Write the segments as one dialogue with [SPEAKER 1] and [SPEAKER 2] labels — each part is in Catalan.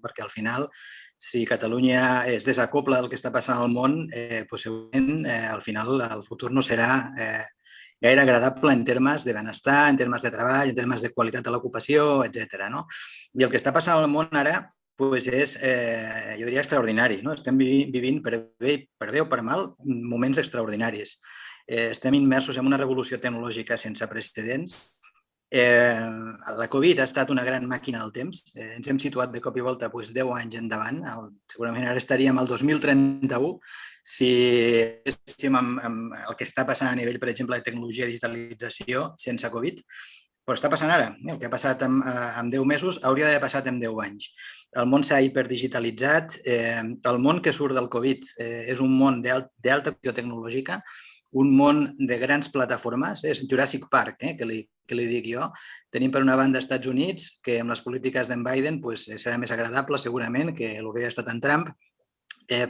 [SPEAKER 1] perquè al final, si Catalunya es desacopla del que està passant al món, segurament al final el futur no serà gaire agradable en termes de benestar, en termes de treball, en termes de qualitat de l'ocupació, etc. I el que està passant al món ara és, jo diria, extraordinari. Estem vivint, per bé o per mal, moments extraordinaris. Estem immersos en una revolució tecnològica sense precedents. La Covid ha estat una gran màquina del temps. Ens hem situat de cop i volta 10 anys endavant. Segurament ara estaríem al 2031 si estiguéssim amb el que està passant a nivell, per exemple, de tecnologia i digitalització sense Covid. Però està passant ara. El que ha passat en 10 mesos hauria d'haver passat en 10 anys. El món s'ha hiperdigitalitzat. El món que surt del Covid és un món d'alta acció tecnològica, un món de grans plataformes. És Jurassic Park, que li dic jo. Tenim per una banda Estats Units, que amb les polítiques d'en Biden serà més agradable segurament que el que ha estat en Trump,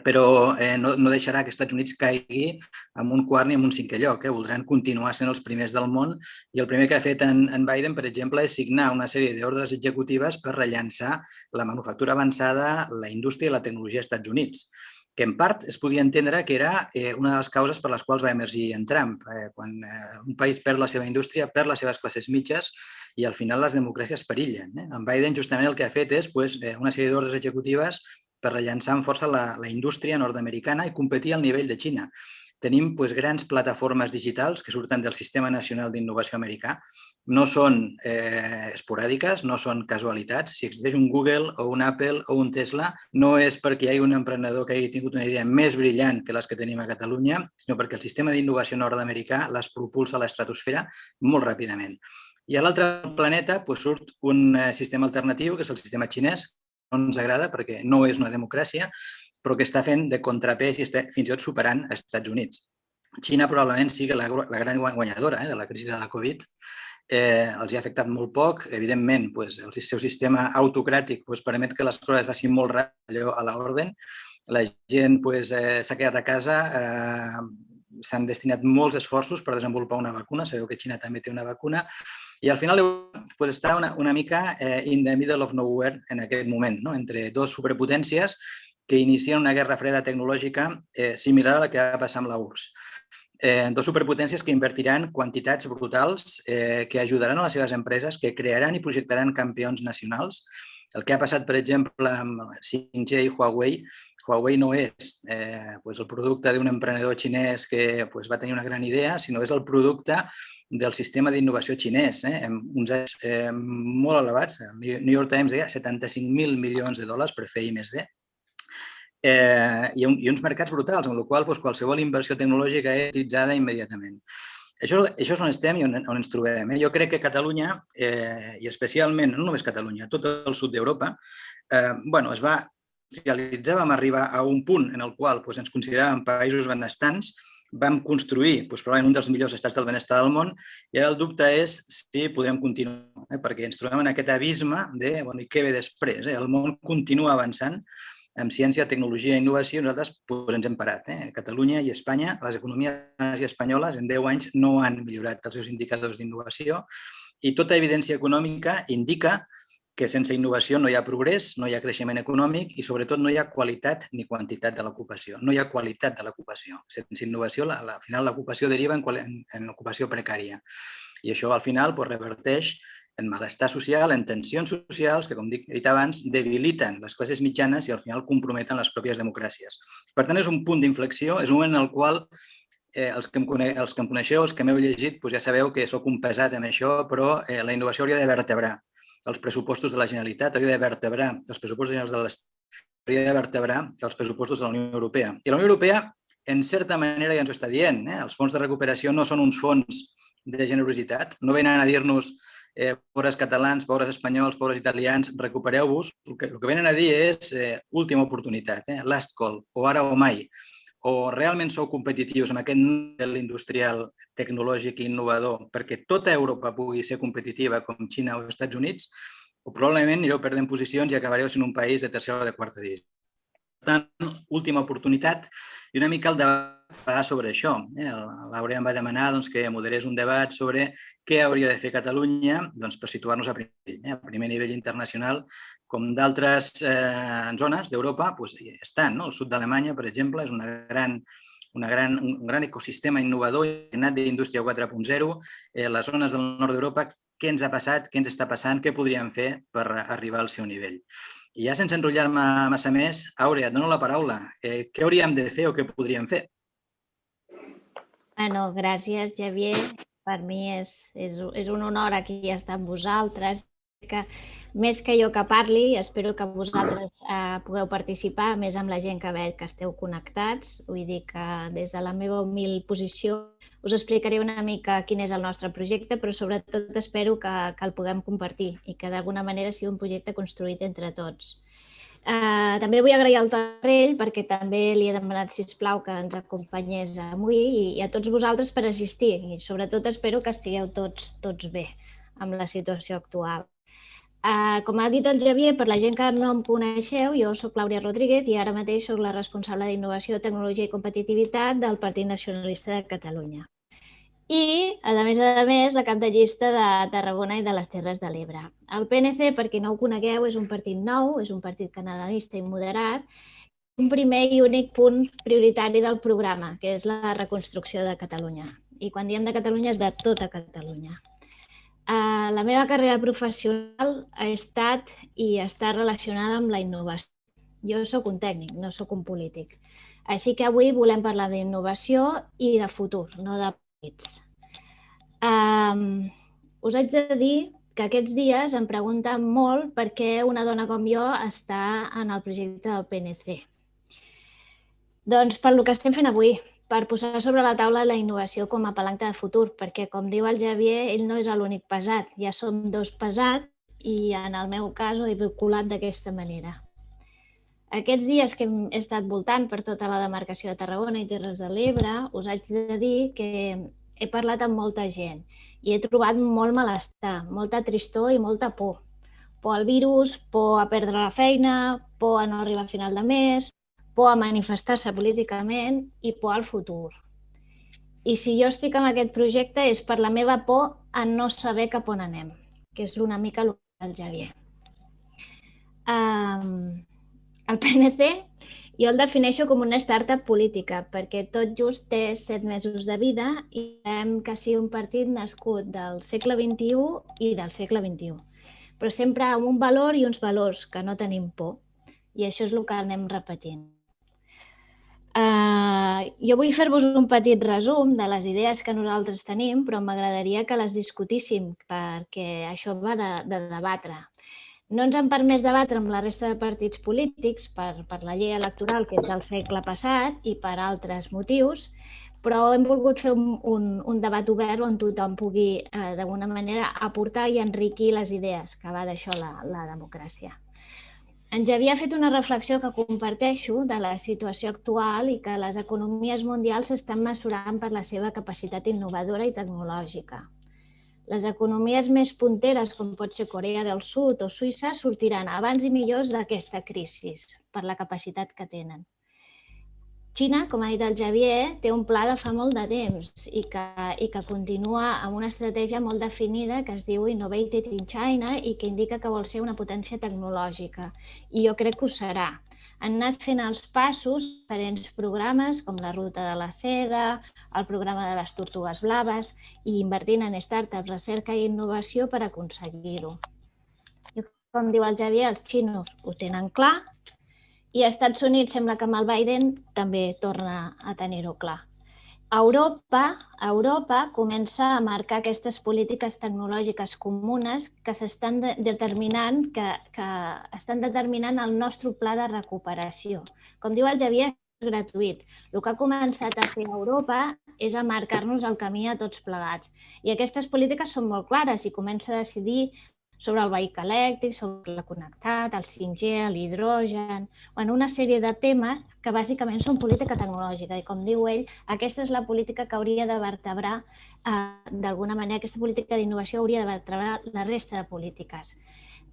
[SPEAKER 1] però no deixarà que els Estats Units caigui en un quart ni en un cinquè lloc. Voldran continuar sent els primers del món i el primer que ha fet en Biden, per exemple, és signar una sèrie d'ordres executives per rellançar la manufactura avançada, la indústria i la tecnologia als Estats Units, que en part es podia entendre que era una de les causes per les quals va emergir en Trump. Quan un país perd la seva indústria, perd les seves classes mitges i al final les democràcies perillen. En Biden justament el que ha fet és una sèrie d'ordres executives per rellançar amb força la indústria nord-americana i competir al nivell de Xina. Tenim grans plataformes digitals que surten del Sistema Nacional d'Innovació americà. No són esporàdiques, no són casualitats. Si existeix un Google o un Apple o un Tesla, no és perquè hi hagi un emprenedor que hagi tingut una idea més brillant que les que tenim a Catalunya, sinó perquè el sistema d'innovació nord-americà les propulsa a l'estratosfera molt ràpidament. I a l'altre planeta surt un sistema alternatiu, que és el sistema xinès, que no ens agrada perquè no és una democràcia, però que està fent de contrapès i està fins i tot superant els Estats Units. Xina probablement sigui la gran guanyadora de la crisi de la Covid. Els ha afectat molt poc. Evidentment, el seu sistema autocràtic permet que les coses facin molt ràpid a l'ordre. La gent s'ha quedat a casa, s'han destinat molts esforços per desenvolupar una vacuna. Sabeu que Xina també té una vacuna. I al final està una mica in the middle of nowhere en aquest moment, entre dues superpotències que inicien una guerra freda tecnològica similar a la que va passar amb la URSS. Dues superpotències que invertiran quantitats brutals, que ajudaran a les seves empreses, que crearan i projectaran campions nacionals. El que ha passat, per exemple, amb 5G i Huawei. Huawei no és el producte d'un emprenedor xinès que va tenir una gran idea, sinó és el producte del sistema d'innovació xinès, amb uns anys molt elevats. El New York Times deia 75.000 milions de dòlars per fer I+D. I uns mercats brutals, amb la qual cosa qualsevol inversió tecnològica és utilitzada immediatament. Això és on estem i on ens trobem. Jo crec que Catalunya, i especialment, no només Catalunya, tot el sud d'Europa, es va realitzar, vam arribar a un punt en el qual ens consideràvem països benestants, vam construir probablement un dels millors estats del benestar del món i ara el dubte és si podrem continuar, perquè ens trobem en aquest abisme de què ve després. El món continua avançant en ciència, tecnologia i innovació, nosaltres ens hem parat. Catalunya i Espanya, les economies espanyoles en 10 anys no han millorat els seus indicadors d'innovació i tota evidència econòmica indica que sense innovació no hi ha progrés, no hi ha creixement econòmic i sobretot no hi ha qualitat ni quantitat de l'ocupació. No hi ha qualitat de l'ocupació. Sense innovació, al final l'ocupació deriva en ocupació precària i això al final reverteix en malestar social, en tensions socials que, com he dit abans, debiliten les classes mitjanes i al final comprometen les pròpies democràcies. Per tant, és un punt d'inflexió, és un moment en el qual els que em coneixeu, els que m'heu llegit, ja sabeu que soc un pesat amb això, però la innovació hauria de vertebrar els pressupostos de la Generalitat, hauria de vertebrar els pressupostos generals de l'Estat, hauria de vertebrar els pressupostos de la Unió Europea. I la Unió Europea, en certa manera, ja ens ho està dient. Els fons de recuperació no són uns fons de generositat, no venen a dir-nos pobres catalans, pobres espanyols, pobres italians, recupereu-vos. El que venen a dir és última oportunitat, last call, o ara o mai. O realment sou competitius amb aquest model industrial, tecnològic i innovador perquè tota Europa pugui ser competitiva com Xina o els Estats Units, o probablement anireu perdent posicions i acabareu sent un país de tercera o de quarta divisió. tant, última oportunitat i una mica el debat fa sobre això. L'Àurea em va demanar que moderés un debat sobre què hauria de fer Catalunya per situar-nos a primer nivell internacional, com d'altres zones d'Europa estan. El sud d'Alemanya, per exemple, és un gran ecosistema innovador impregnat d'indústria 4.0. Les zones del nord d'Europa, què ens ha passat, què ens està passant, què podríem fer per arribar al seu nivell. I ja sense enrotllar-me massa més, Àurea, et dono la paraula. Què hauríem de fer o què podríem fer?
[SPEAKER 2] Bueno, gràcies, Xavier. Per mi és un honor aquí estar amb vosaltres. Més que jo que parli, espero que vosaltres pugueu participar, més amb la gent que veig que esteu connectats. Vull dir que des de la meva humil posició us explicaré una mica quin és el nostre projecte, però sobretot espero que el puguem compartir i que d'alguna manera sigui un projecte construït entre tots. També vull agrair al Torrell perquè també li he demanat, sisplau, que ens acompanyés avui i a tots vosaltres per assistir i sobretot espero que estigueu tots bé amb la situació actual. Com ha dit el Xavier, per la gent que no em coneixeu, jo soc Clàudia Rodríguez i ara mateix soc la responsable d'Innovació, Tecnologia i Competitivitat del Partit Nacionalista de Catalunya. I, a més, la cap de llista de Tarragona i de les Terres de l'Ebre. El PNC, per qui no ho conegueu, és un partit nou, és un partit catalanista i moderat, un primer i únic punt prioritari del programa, que és la reconstrucció de Catalunya. I quan diem de Catalunya és de tota Catalunya. La meva carrera professional ha estat i està relacionada amb la innovació. Jo sóc un tècnic, no sóc un polític. Així que avui volem parlar d'innovació i de futur, no de partits. Us haig de dir que aquests dies em pregunten molt per què una dona com jo està en el projecte del PNC. Doncs per lo que estem fent avui, per posar sobre la taula la innovació com a palanca de futur, perquè, com diu el Xavier, ell no és l'únic pesat, ja som dos pesats i en el meu cas ho he vinculat d'aquesta manera. Aquests dies que he estat voltant per tota la demarcació de Tarragona i Terres de l'Ebre, us haig de dir que he parlat amb molta gent i he trobat molt malestar, molta tristor i molta por. Por al virus, por a perdre la feina, por a no arribar a final de mes, por a manifestar-se políticament i por al futur. I si jo estic en aquest projecte és per la meva por a no saber cap on anem, que és una mica el que el Xavier. El PNC jo el defineixo com una startup política perquè tot just té 7 mesos de vida i sabem que sigui un partit nascut del segle XXI i del segle XXI, però sempre amb un valor i uns valors que no tenim por i això és el que anem repetint. Jo vull fer-vos un petit resum de les idees que nosaltres tenim, però m'agradaria que les discutíssim perquè això va de debatre. No ens han permès debatre amb la resta de partits polítics per la llei electoral, que és del segle passat, i per altres motius, però hem volgut fer un debat obert on tothom pugui, d'alguna manera, aportar i enriquir les idees, que va d'això la democràcia. En Xavier ha fet una reflexió que comparteixo de la situació actual i que les economies mundials s'estan mesurant per la seva capacitat innovadora i tecnològica. Les economies més punteres, com pot ser Corea del Sud o Suïssa, sortiran abans i millors d'aquesta crisi per la capacitat que tenen. Xina, com ha dit el Xavier, té un pla de fa molt de temps i que continua amb una estratègia molt definida que es diu Innovated in China i que indica que vol ser una potència tecnològica. I jo crec que ho serà. Han anat fent els passos diferents programes com la Ruta de la Seda, el programa de les Tortugues Blaves i invertint en startups, recerca i innovació per aconseguir-ho. Com diu el Xavier, els xinos ho tenen clar i als Estats Units sembla que amb el Biden també torna a tenir-ho clar. Europa comença a marcar aquestes polítiques tecnològiques comunes que s'estan determinant, que estan determinant el nostre pla de recuperació. Com diu el Xavier, és gratuït. El que ha començat a fer Europa és a marcar-nos el camí a tots plegats. I aquestes polítiques són molt clares i comença a decidir sobre el vehicle elèctric, sobre el connectat, el 5G, l'hidrogen, una sèrie de temes que bàsicament són política tecnològica. I com diu ell, aquesta és la política que hauria de vertebrar, d'alguna manera, aquesta política d'innovació hauria de vertebrar la resta de polítiques.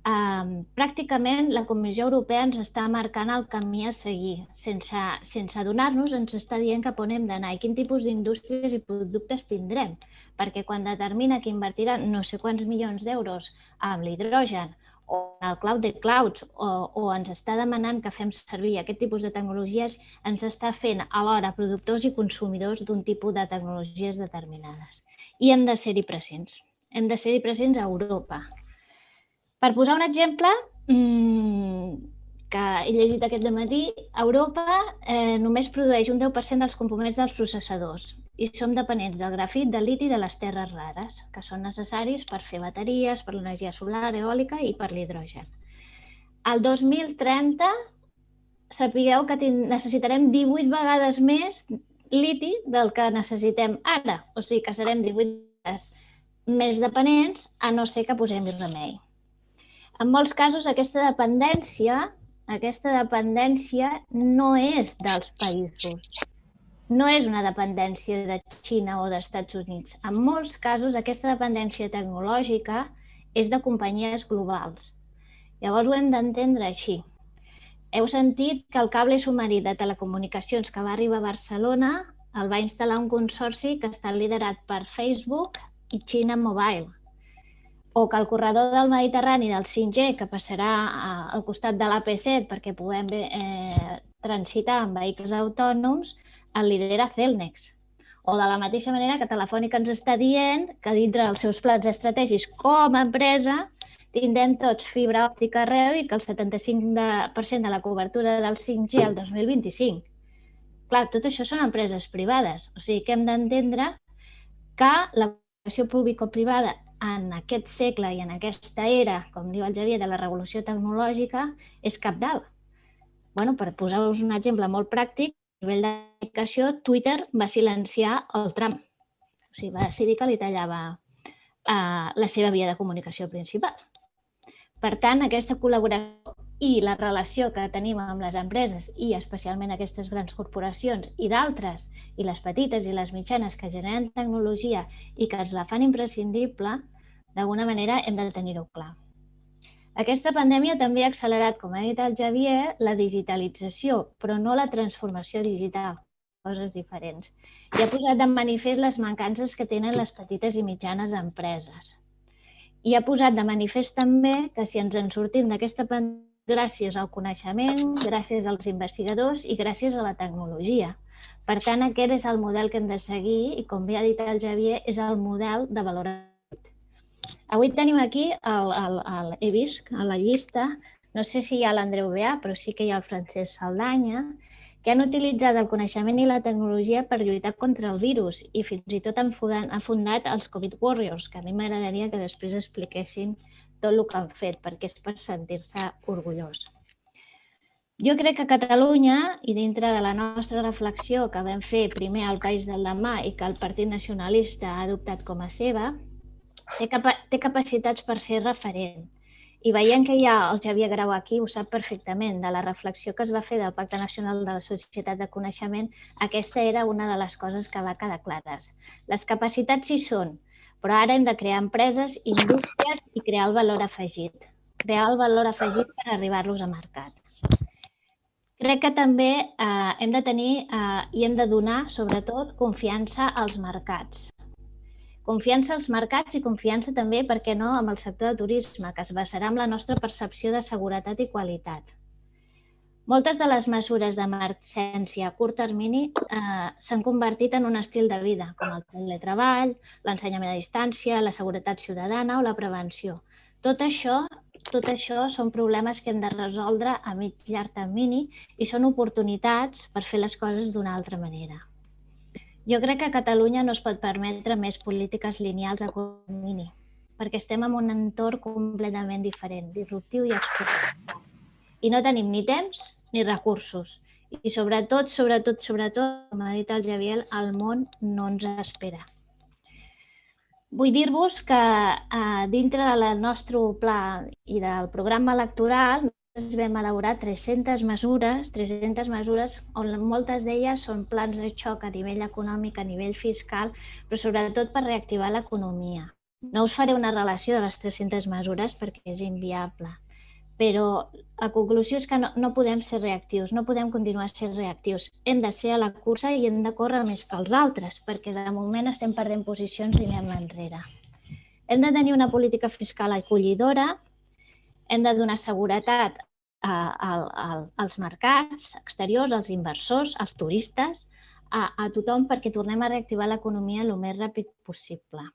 [SPEAKER 2] Pràcticament la Comissió Europea ens està marcant el camí a seguir. Sense adonar-nos ens està dient cap on hem d'anar i quin tipus d'indústries i productes tindrem. Perquè quan determina que invertirà no sé quants milions d'euros amb l'hidrogen o en el cloud de clouds o ens està demanant que fem servir aquest tipus de tecnologies, ens està fent alhora productors i consumidors d'un tipus de tecnologies determinades. I hem de ser-hi presents. Hem de ser-hi presents a Europa. Per posar un exemple que he llegit aquest dematí, Europa només produeix un 10% dels components dels processadors i som dependents del grafit, del liti i de les terres rares, que són necessaris per fer bateries, per l'energia solar, eòlica i per l'hidrogen. Al 2030 sapigueu que necessitarem 18 vegades més liti del que necessitem ara, o sigui que serem 18 vegades més dependents, a no ser que posem-hi remei. En molts casos, aquesta dependència no és dels països, no és una dependència de Xina o dels Estats Units. En molts casos, aquesta dependència tecnològica és de companyies globals. Llavors ho hem d'entendre així. Heu sentit que el cable submarí de telecomunicacions que va arribar a Barcelona el va instal·lar un consorci que està liderat per Facebook i China Mobile. O que el corredor del Mediterrani del 5G, que passarà al costat de l'AP7 perquè puguem transitar amb vehicles autònoms, el lidera Cellnex. O de la mateixa manera que Telefònica ens està dient que dintre dels seus plans estratègics com a empresa tindrem tots fibra òptica arreu i que el 75% de la cobertura del 5G al 2025. Clar, tot això són empreses privades, o sigui que hem d'entendre que la col·laboració público-privada en aquest segle i en aquesta era, com diu el Xavier, de la revolució tecnològica, és cabdal. Per posar-vos un exemple molt pràctic, a nivell d'aplicació, Twitter va silenciar el Trump. O sigui, va decidir que li tallava la seva via de comunicació principal. Per tant, aquesta col·laboració i la relació que tenim amb les empreses i especialment aquestes grans corporacions i d'altres, i les petites i les mitjanes que generen tecnologia i que ens la fan imprescindible, d'alguna manera hem de tenir-ho clar. Aquesta pandèmia també ha accelerat, com ha dit el Xavier, la digitalització, però no la transformació digital, coses diferents. I ha posat de manifest les mancances que tenen les petites i mitjanes empreses. I ha posat de manifest també que si ens en sortim d'aquesta pandèmia gràcies al coneixement, gràcies als investigadors i gràcies a la tecnologia. Per tant, aquest és el model que hem de seguir i, com bé ha dit el Xavier, és el model de valor afegit. Avui tenim aquí, he vist a la llista, no sé si hi ha l'Andreu Beà, però sí que hi ha el Francesc Saldanya, que han utilitzat el coneixement i la tecnologia per lluitar contra el virus i fins i tot han fundat els Covid Warriors, que a mi m'agradaria que després expliquessin tot el que han fet, perquè és per sentir-se orgullós. Jo crec que Catalunya, i dintre de la nostra reflexió que vam fer primer al País del Demà i que el Partit Nacionalista ha adoptat com a seva, té capacitats per ser referent. I veient que hi ha el Xavier Grau aquí, ho sap perfectament, de la reflexió que es va fer del Pacte Nacional de la Societat de Coneixement, aquesta era una de les coses que va quedar clares. Les capacitats hi són, però ara hem de crear empreses, indústries i crear el valor afegit. Crear el valor afegit per arribar-los a mercat. Crec que també hem de tenir i hem de donar, sobretot, confiança als mercats. Confiança als mercats i confiança també, per què no, amb el sector de turisme, que es basarà en la nostra percepció de seguretat i qualitat. Moltes de les mesures d'emergència a curt termini s'han convertit en un estil de vida, com el teletreball, l'ensenyament a distància, la seguretat ciutadana o la prevenció. Tot això són problemes que hem de resoldre a mig i llarg termini i són oportunitats per fer les coses d'una altra manera. Jo crec que a Catalunya no es pot permetre més polítiques lineals a curt termini, perquè estem en un entorn completament diferent, disruptiu i exponencial. I no tenim ni temps ni recursos. I sobretot, com ha dit el Xavier, el món no ens espera. Vull dir-vos que dintre del nostre pla i del programa electoral vam elaborar 300 mesures on moltes d'elles són plans de xoc a nivell econòmic, a nivell fiscal, però sobretot per reactivar l'economia. No us faré una relació de les 300 mesures perquè és inviable, però la conclusió és que no podem ser reactius, no podem continuar sent reactius. Hem de ser a la cursa i hem de córrer més que els altres, perquè de moment estem perdent posicions i anem enrere. Hem de tenir una política fiscal acollidora, hem de donar seguretat als mercats exteriors, als inversors, als turistes, a tothom perquè tornem a reactivar l'economia el més ràpid possible.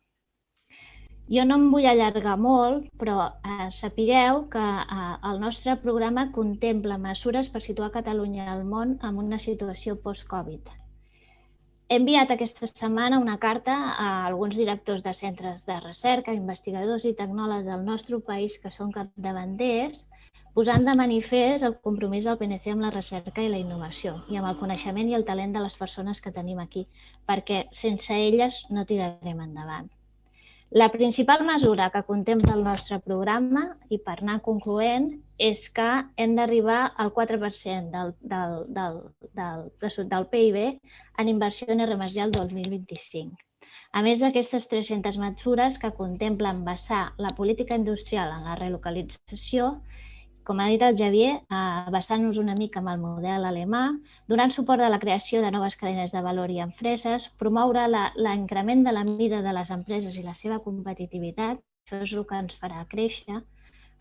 [SPEAKER 2] Jo no em vull allargar molt, però sapigueu que el nostre programa contempla mesures per situar Catalunya al món en una situació post-Covid. He enviat aquesta setmana una carta a alguns directors de centres de recerca, investigadors i tecnòlegs del nostre país que són capdavanters, posant de manifest el compromís del PNC amb la recerca i la innovació i amb el coneixement i el talent de les persones que tenim aquí, perquè sense elles no tirarem endavant. La principal mesura que contempla el nostre programa, i per anar concloent, és que hem d'arribar al 4% del PIB en inversió en R+D el 2025. A més d'aquestes 300 mesures que contemplen basar la política industrial en la relocalització, com ha dit el Xavier, basant-nos una mica en el model alemà, donant suport a la creació de noves cadenes de valor i empreses, promoure l'increment de la mida de les empreses i la seva competitivitat, això és el que ens farà créixer,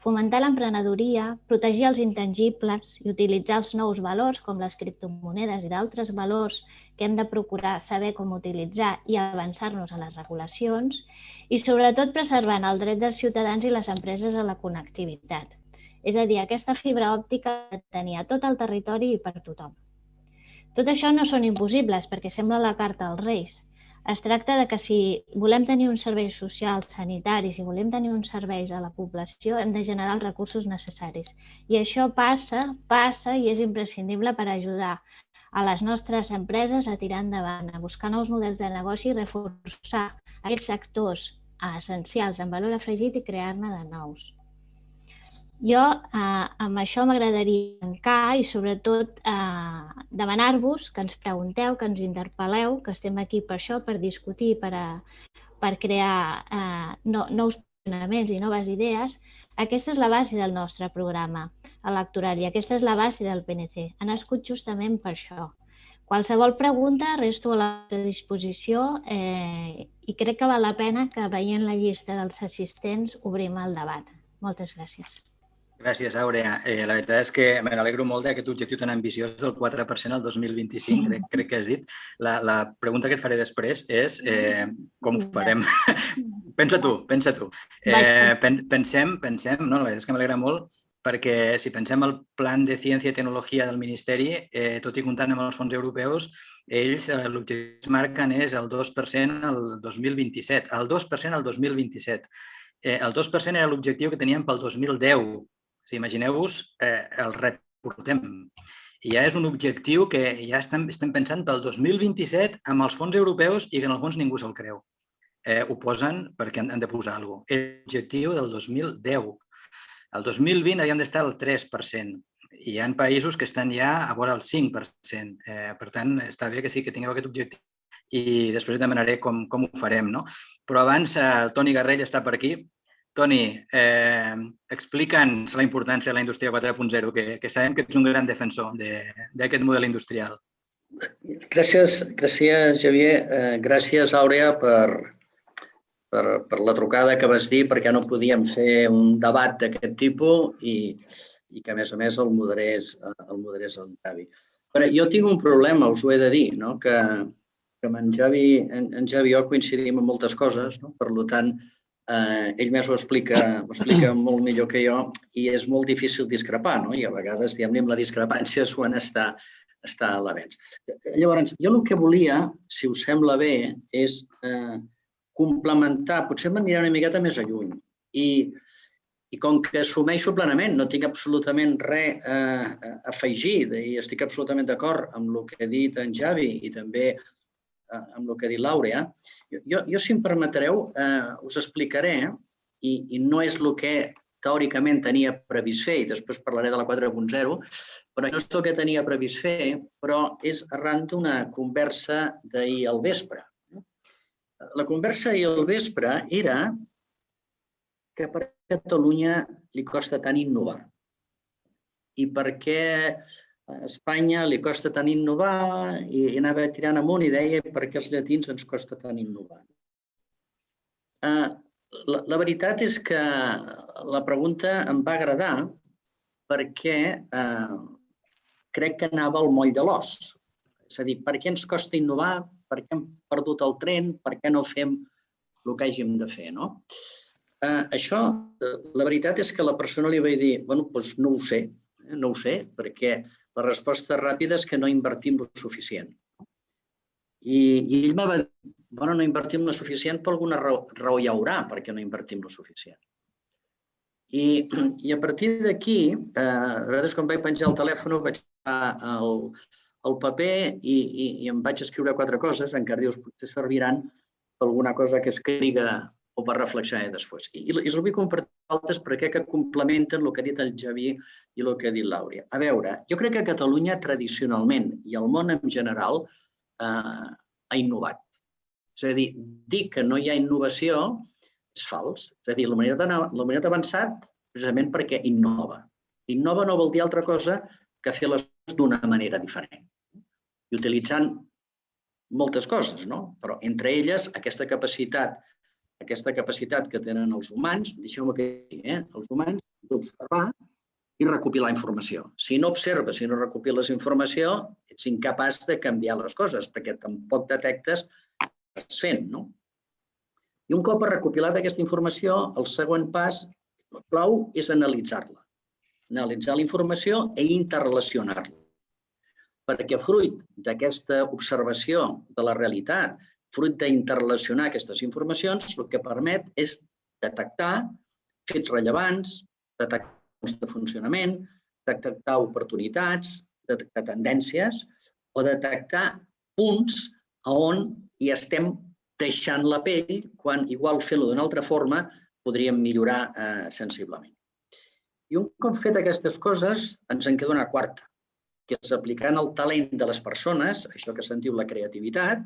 [SPEAKER 2] fomentar l'emprenedoria, protegir els intangibles i utilitzar els nous valors com les criptomonedes i d'altres valors que hem de procurar saber com utilitzar i avançar-nos a les regulacions i sobretot preservant el dret dels ciutadans i les empreses a la connectivitat. És a dir, aquesta fibra òptica que tenia tot el territori i per tothom. Tot això no són impossibles perquè sembla la carta als Reis. Es tracta de que si volem tenir uns serveis socials, sanitaris i volem tenir uns serveis a la població, hem de generar els recursos necessaris. I això passa i és imprescindible per ajudar a les nostres empreses a tirar endavant, a buscar nous models de negoci i reforçar aquells sectors essencials en valor afegit i crear-ne de nous. Jo amb això m'agradaria tancar i sobretot demanar-vos que ens pregunteu, que ens interpel·leu, que estem aquí per això, per discutir, per crear nous posicionaments i noves idees. Aquesta és la base del nostre programa electoral i aquesta és la base del PNC. Ha nascut justament per això. Qualsevol pregunta resto a la disposició i crec que val la pena que veient la llista dels assistents obrim el debat. Moltes gràcies.
[SPEAKER 1] Gràcies, Àurea. La veritat és que me n'alegro molt d'aquest objectiu tan ambiciós del 4% al 2025, crec que has dit. La pregunta que et faré després és com ho farem? Pensa tu. Pensem, no? La veritat és que m'alegra molt perquè si pensem el Plan de Ciència i Tecnologia del Ministeri, tot i comptant amb els fons europeus, ells l'objectiu que es marquen és el 2% al 2027. El 2% al 2027. El 2% era l'objectiu que teníem pel 2010. Imagineu-vos el repte que portem. I ja és un objectiu que ja estem pensant pel 2027 amb els fons europeus i que en el fons ningú se'l creu. Ho posen perquè han de posar alguna cosa. L'objectiu del 2010. El 2020 havíem d'estar al 3%. I hi ha països que estan ja a vora el 5%. Per tant, està bé que sí que tingueu aquest objectiu i després demanaré com ho farem. Però abans el Toni Garrell està per aquí. Toni, explica'ns la importància de la indústria 4.0, que sabem que ets un gran defensor d'aquest model industrial.
[SPEAKER 3] Gràcies, Xavier. Gràcies, Àurea, per la trucada que vas dir, perquè no podíem fer un debat d'aquest tipus i que, a més, el moderés el Xavi. Jo tinc un problema, us ho he de dir, que amb en Xavi i jo coincidim en moltes coses, per tant, ell més ho explica molt millor que jo i és molt difícil discrepar i a vegades, diguem-ne, la discrepància suena estar a l'avenç. Llavors, jo el que volia, si us sembla bé, és complementar, potser m'anirà una miqueta més a lluny i com que assumeixo plenament, no tinc absolutament res a afegir i estic absolutament d'acord amb el que ha dit en Xavi i també amb el que ha dit l'Àurea, jo, si em permetreu, us explicaré, i no és el que teòricament tenia previst fer, i després parlaré de la 4.0, però no és el que tenia previst fer, però és arran d'una conversa d'ahir al vespre. La conversa d'ahir al vespre era que per què a Catalunya li costa tant innovar i per què a Espanya li costa tant innovar i anava tirant amunt i deia per què als llatins ens costa tant innovar. La veritat és que la pregunta em va agradar perquè crec que anava al moll de l'os. És a dir, per què ens costa innovar? Per què hem perdut el tren? Per què no fem el que hàgim de fer? Això, la veritat és que la persona li vaig dir, bueno, doncs no ho sé, perquè la resposta ràpida és que no invertim el suficient. I ell me va dir, bueno, no invertim el suficient, per alguna raó hi haurà perquè no invertim el suficient. I a partir d'aquí, a vegades quan vaig penjar el telèfon vaig agafar el paper i em vaig escriure 4 coses, encara dius, potser serviran per alguna cosa que escriga o per reflexionar després. I us vull compartir altres perquè que complementen el que ha dit el Xavi i el que ha dit l'Àurea. A veure, jo crec que Catalunya tradicionalment i el món en general ha innovat. És a dir que no hi ha innovació és fals. És a dir, la humanitat ha avançat precisament perquè innova. Innova no vol dir altra cosa que fer les coses d'una manera diferent. I utilitzant moltes coses, no? Però entre elles aquesta capacitat que tenen els humans, deixeu-me que digui, els humans d'observar i recopilar informació. Si no observes, si no recopiles informació, ets incapaç de canviar les coses, perquè tampoc detectes què estàs fent, no? I un cop recopilat aquesta informació, el següent pas, el clau, és analitzar-la. Analitzar la informació i interrelacionar-la. Perquè fruit d'aquesta observació de la realitat, fruit d'interrelacionar aquestes informacions, el que permet és detectar fets rellevants, detectar punts de funcionament, detectar oportunitats, detectar tendències o detectar punts on hi estem deixant la pell quan, igual fent-ho d'una altra forma, podríem millorar sensiblement. I un cop fet aquestes coses, ens en queda una quarta, que és aplicant el talent de les persones, això que se'n diu la creativitat,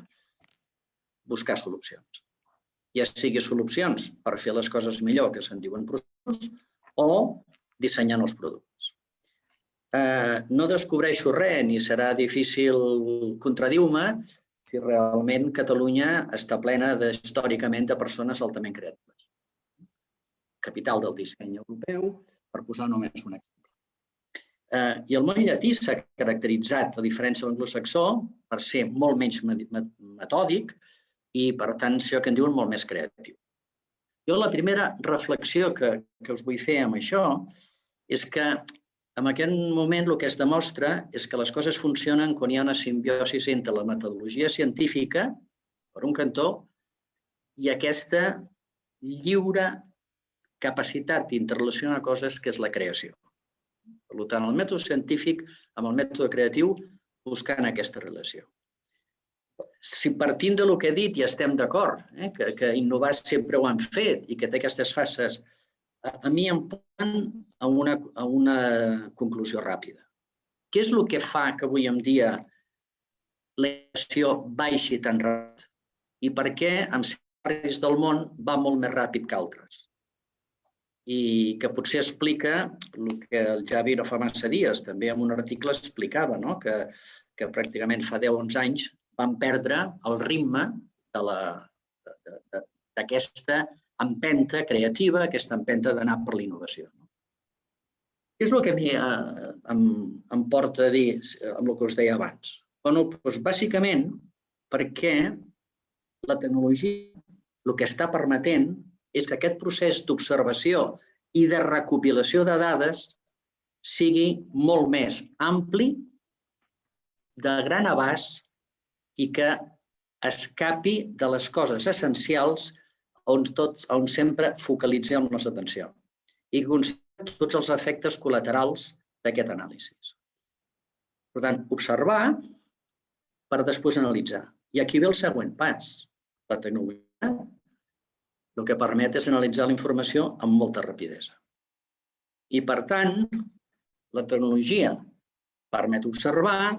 [SPEAKER 3] buscar solucions. Ja sigui solucions per fer les coses millor, que se'n diuen processos, o dissenyar nous productes. No descobreixo res, ni serà difícil contradir-me, si realment Catalunya està plena històricament de persones altament creatives. Capital del disseny europeu, per posar només un exemple. I el món llatí s'ha caracteritzat, a diferència de l'anglosaxó, per ser molt menys metòdic i, per tant, això que en diuen molt més creatiu. Jo la primera reflexió que us vull fer amb això és que en aquest moment el que es demostra és que les coses funcionen quan hi ha una simbiosi entre la metodologia científica, per un cantó, i aquesta lliure capacitat d'interrelacionar coses que és la creació. Per tant, el mètode científic amb el mètode creatiu buscant aquesta relació. Si partint del que he dit ja estem d'acord, que innovar sempre ho han fet i que té aquestes fases, a mi em porten a una conclusió ràpida. Què és el que fa que avui en dia la innovació baixi tan ràpid i per què en certs barris del món va molt més ràpid que altres? I que potser explica el que el Xavi no fa massa dies, també en un article explicava que pràcticament fa 10-11 anys vam perdre el ritme d'aquesta empenta creativa, aquesta empenta d'anar per la innovació. Què és el que a mi em porta a dir amb el que us deia abans? Doncs bàsicament perquè la tecnologia el que està permetent és que aquest procés d'observació i de recopilació de dades sigui molt més ampli, de gran abast i que escapi de les coses essencials on sempre focalitzem la nostra atenció i constatem tots els efectes col·laterals d'aquest anàlisi. Per tant, observar per després analitzar. I aquí ve el següent pas. La tecnologia el que permet és analitzar la informació amb molta rapidesa. I, per tant, la tecnologia permet observar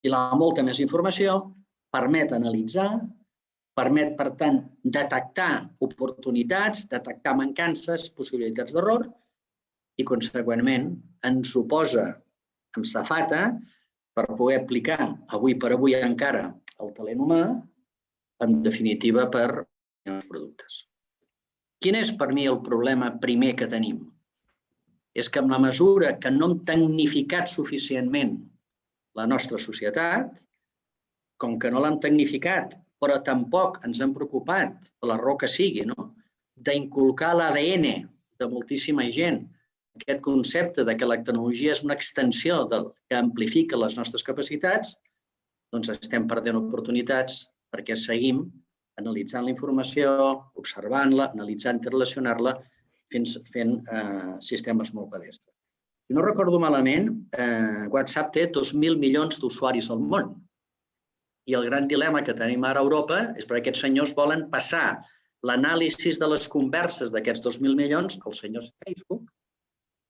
[SPEAKER 3] i la molta més informació permet analitzar, permet, per tant, detectar oportunitats, detectar mancances, possibilitats d'error i, conseqüentment, ens ho posa amb safata per poder aplicar, avui per avui encara, el talent humà, en definitiva, per els productes. Quin és, per mi, el problema primer que tenim? És que en la mesura que no hem tecnificat suficientment la nostra societat, com que no l'hem tecnificat, però tampoc ens hem preocupat, per la raó que sigui, d'inculcar l'ADN de moltíssima gent, aquest concepte de que la tecnologia és una extensió que amplifica les nostres capacitats, doncs estem perdent oportunitats perquè seguim analitzant la informació, observant-la, analitzant i relacionar-la, fent sistemes molt pedestres. Si no recordo malament, WhatsApp té 2.000 milions d'usuaris al món. I el gran dilema que tenim ara a Europa és perquè aquests senyors volen passar l'anàlisi de les converses d'aquests 2.000 milions als senyors de Facebook,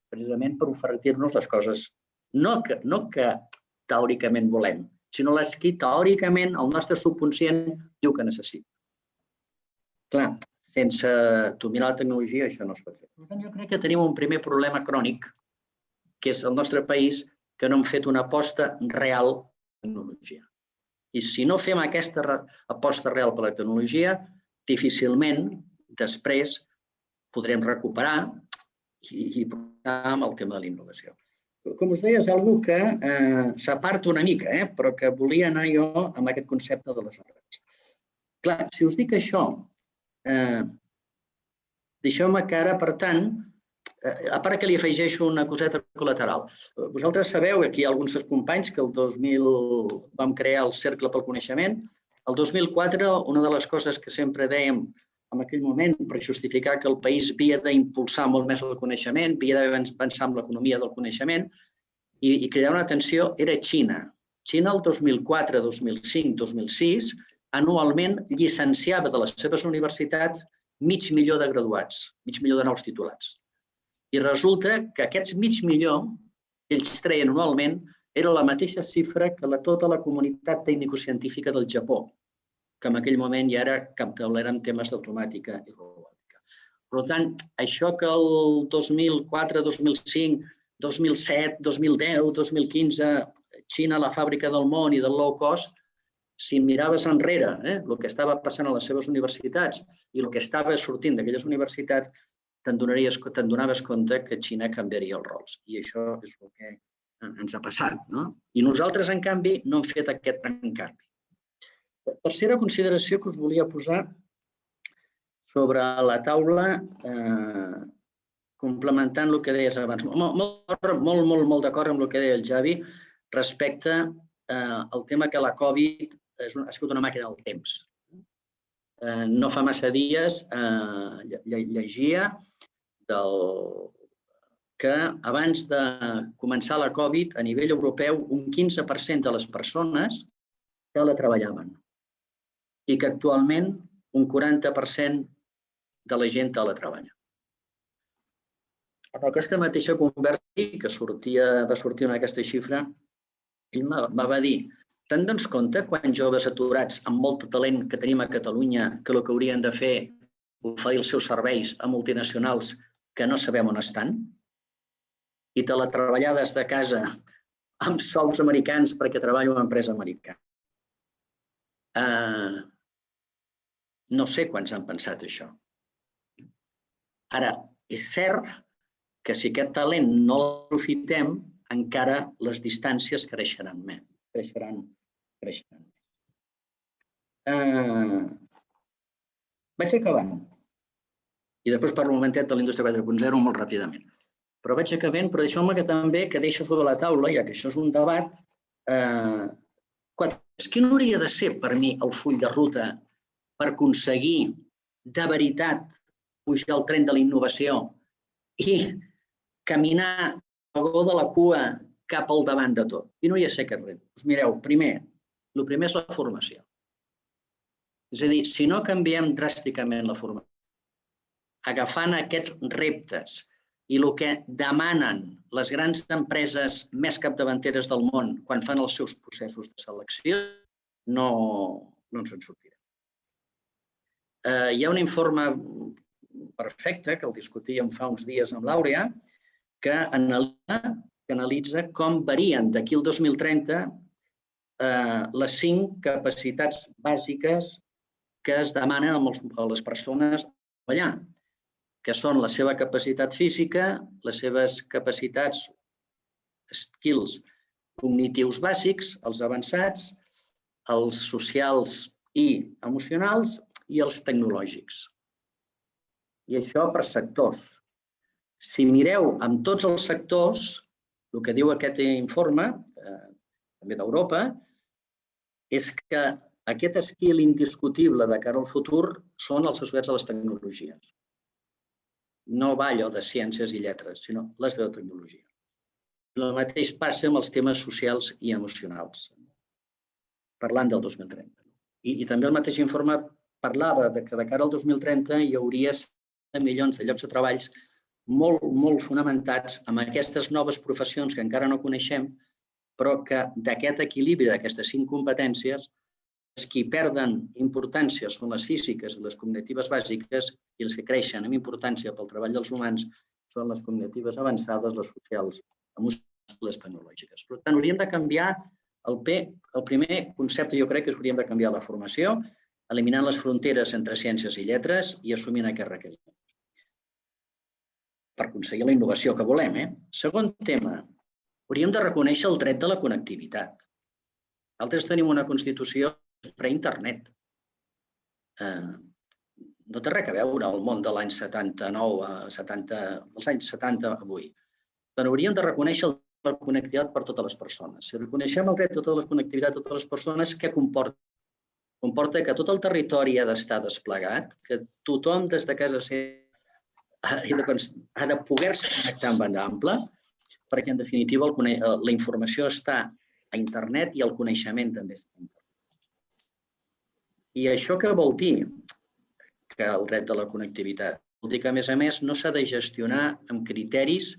[SPEAKER 3] precisament per oferir-nos les coses, no que teòricament volem, sinó les que teòricament el nostre subconscient diu que necessita. Clar, sense dominar la tecnologia això no es pot fer. Per tant, jo crec que tenim un primer problema crònic, que és el nostre país, que no hem fet una aposta real per la tecnologia. I si no fem aquesta aposta real per la tecnologia, difícilment després podrem recuperar i portar amb el tema de la innovació. Com us deia, és una cosa que s'aparta una mica, però que volia anar jo amb aquest concepte de les arrels. Clar, si us dic això, deixeu-me que ara, per tant, a part que li afegeixo una coseta col·lateral. Vosaltres sabeu, aquí hi ha alguns companys, que el 2000 vam crear el Cercle pel Coneixement. El 2004, una de les coses que sempre dèiem en aquell moment per justificar que el país havia d'impulsar molt més el coneixement, havia d'avançar amb l'economia del coneixement i cridar una atenció, era Xina. Xina el 2004, 2005, 2006, anualment llicenciava de les seves universitats 500.000 de graduats, 500.000 de nous titulats. I resulta que aquests 500.000 que ells treien anualment era la mateixa xifra que tota la comunitat tècnico-científica del Japó, que en aquell moment ja era capdavantera en temes d'automàtica i robòtica. Per tant, això que el 2004, 2005, 2007, 2010, 2015, Xina, la fàbrica del món i del low cost, si miraves enrere el que estava passant a les seves universitats i el que estava sortint d'aquelles universitats, te'n donaves compte que Xina canviaria els rols. I això és el que ens ha passat. I nosaltres, en canvi, no hem fet aquest canvi. La tercera consideració que us volia posar sobre la taula, complementant el que deies abans. Molt d'acord amb el que deia el Javi respecte al tema que la Covid ha sigut una màquina del temps. No fa massa dies llegia que abans de començar la Covid, a nivell europeu, un 15% de les persones teletreballaven i que actualment un 40% de la gent teletreballa. En aquesta mateixa conversa que va sortir en aquesta xifra, ell va dir: te'n dones compte quan joves aturats amb molt de talent que tenim a Catalunya que el que haurien de fer oferir els seus serveis a multinacionals que no sabem on estan? I teletreballades de casa amb sous americans perquè treballo en una empresa americana. No sé quants han pensat això. Ara, és cert que si aquest talent no l'aprofitem, encara les distàncies creixeran més. Vaig acabant. I després parlo un momentet de la indústria 4.0 molt ràpidament. Però vaig acabant, però deixeu-me que també que deixo sobre la taula, ja que això és un debat, quin hauria de ser per mi el full de ruta per aconseguir de veritat pujar al tren de la innovació i caminar al vagó de la cua cap al davant de tot? I no hi ha secret res. Mireu, el primer és la formació. És a dir, si no canviem dràsticament la formació, agafant aquests reptes i el que demanen les grans empreses més capdavanteres del món quan fan els seus processos de selecció, no ens en sortirem. hi ha un informe perfecte, que el discutíem fa uns dies amb l'Àurea, que analitza com varien d'aquí al 2030 les 5 capacitats bàsiques que es demanen a les persones a treballar, que són la seva capacitat física, les seves capacitats, skills cognitius bàsics, els avançats, els socials i emocionals i els tecnològics. I això per sectors. Si mireu amb tots els sectors, el que diu aquest informe, també d'Europa, és que aquest skill indiscutible de cara al futur són els associats a les tecnologies. No va allò de ciències i lletres, sinó les de la tecnologia. El mateix passa amb els temes socials i emocionals, parlant del 2030. I també el mateix informe parlava que de cara al 2030 hi hauria 7 milions de llocs de treball molt fonamentats en aquestes noves professions que encara no coneixem, però que d'aquest equilibri d'aquestes 5 competències, els que perden importància són les físiques i les cognitives bàsiques i els que creixen amb importància pel treball dels humans són les cognitives avançades, les socials, les tecnològiques. Per tant, hauríem de canviar el primer concepte, jo crec que hauríem de canviar la formació, eliminant les fronteres entre ciències i lletres i assumint aquest requeriment. Per aconseguir la innovació que volem. Segon tema, hauríem de reconèixer el dret de la connectivitat. Nosaltres tenim una Constitució pre-internet. No té res a veure el món de l'any 79, dels anys 70 avui. Però hauríem de reconèixer la connectivitat per totes les persones. Si reconeixem el dret de tota la connectivitat de totes les persones, què comporta? Comporta que tot el territori ha d'estar desplegat, que tothom des de casa seva ha de poder-se connectar en banda ampla, perquè en definitiva la informació està a internet i el coneixement també està a internet. I això què vol dir? Que el dret de la connectivitat. Vol dir que, a més, no s'ha de gestionar amb criteris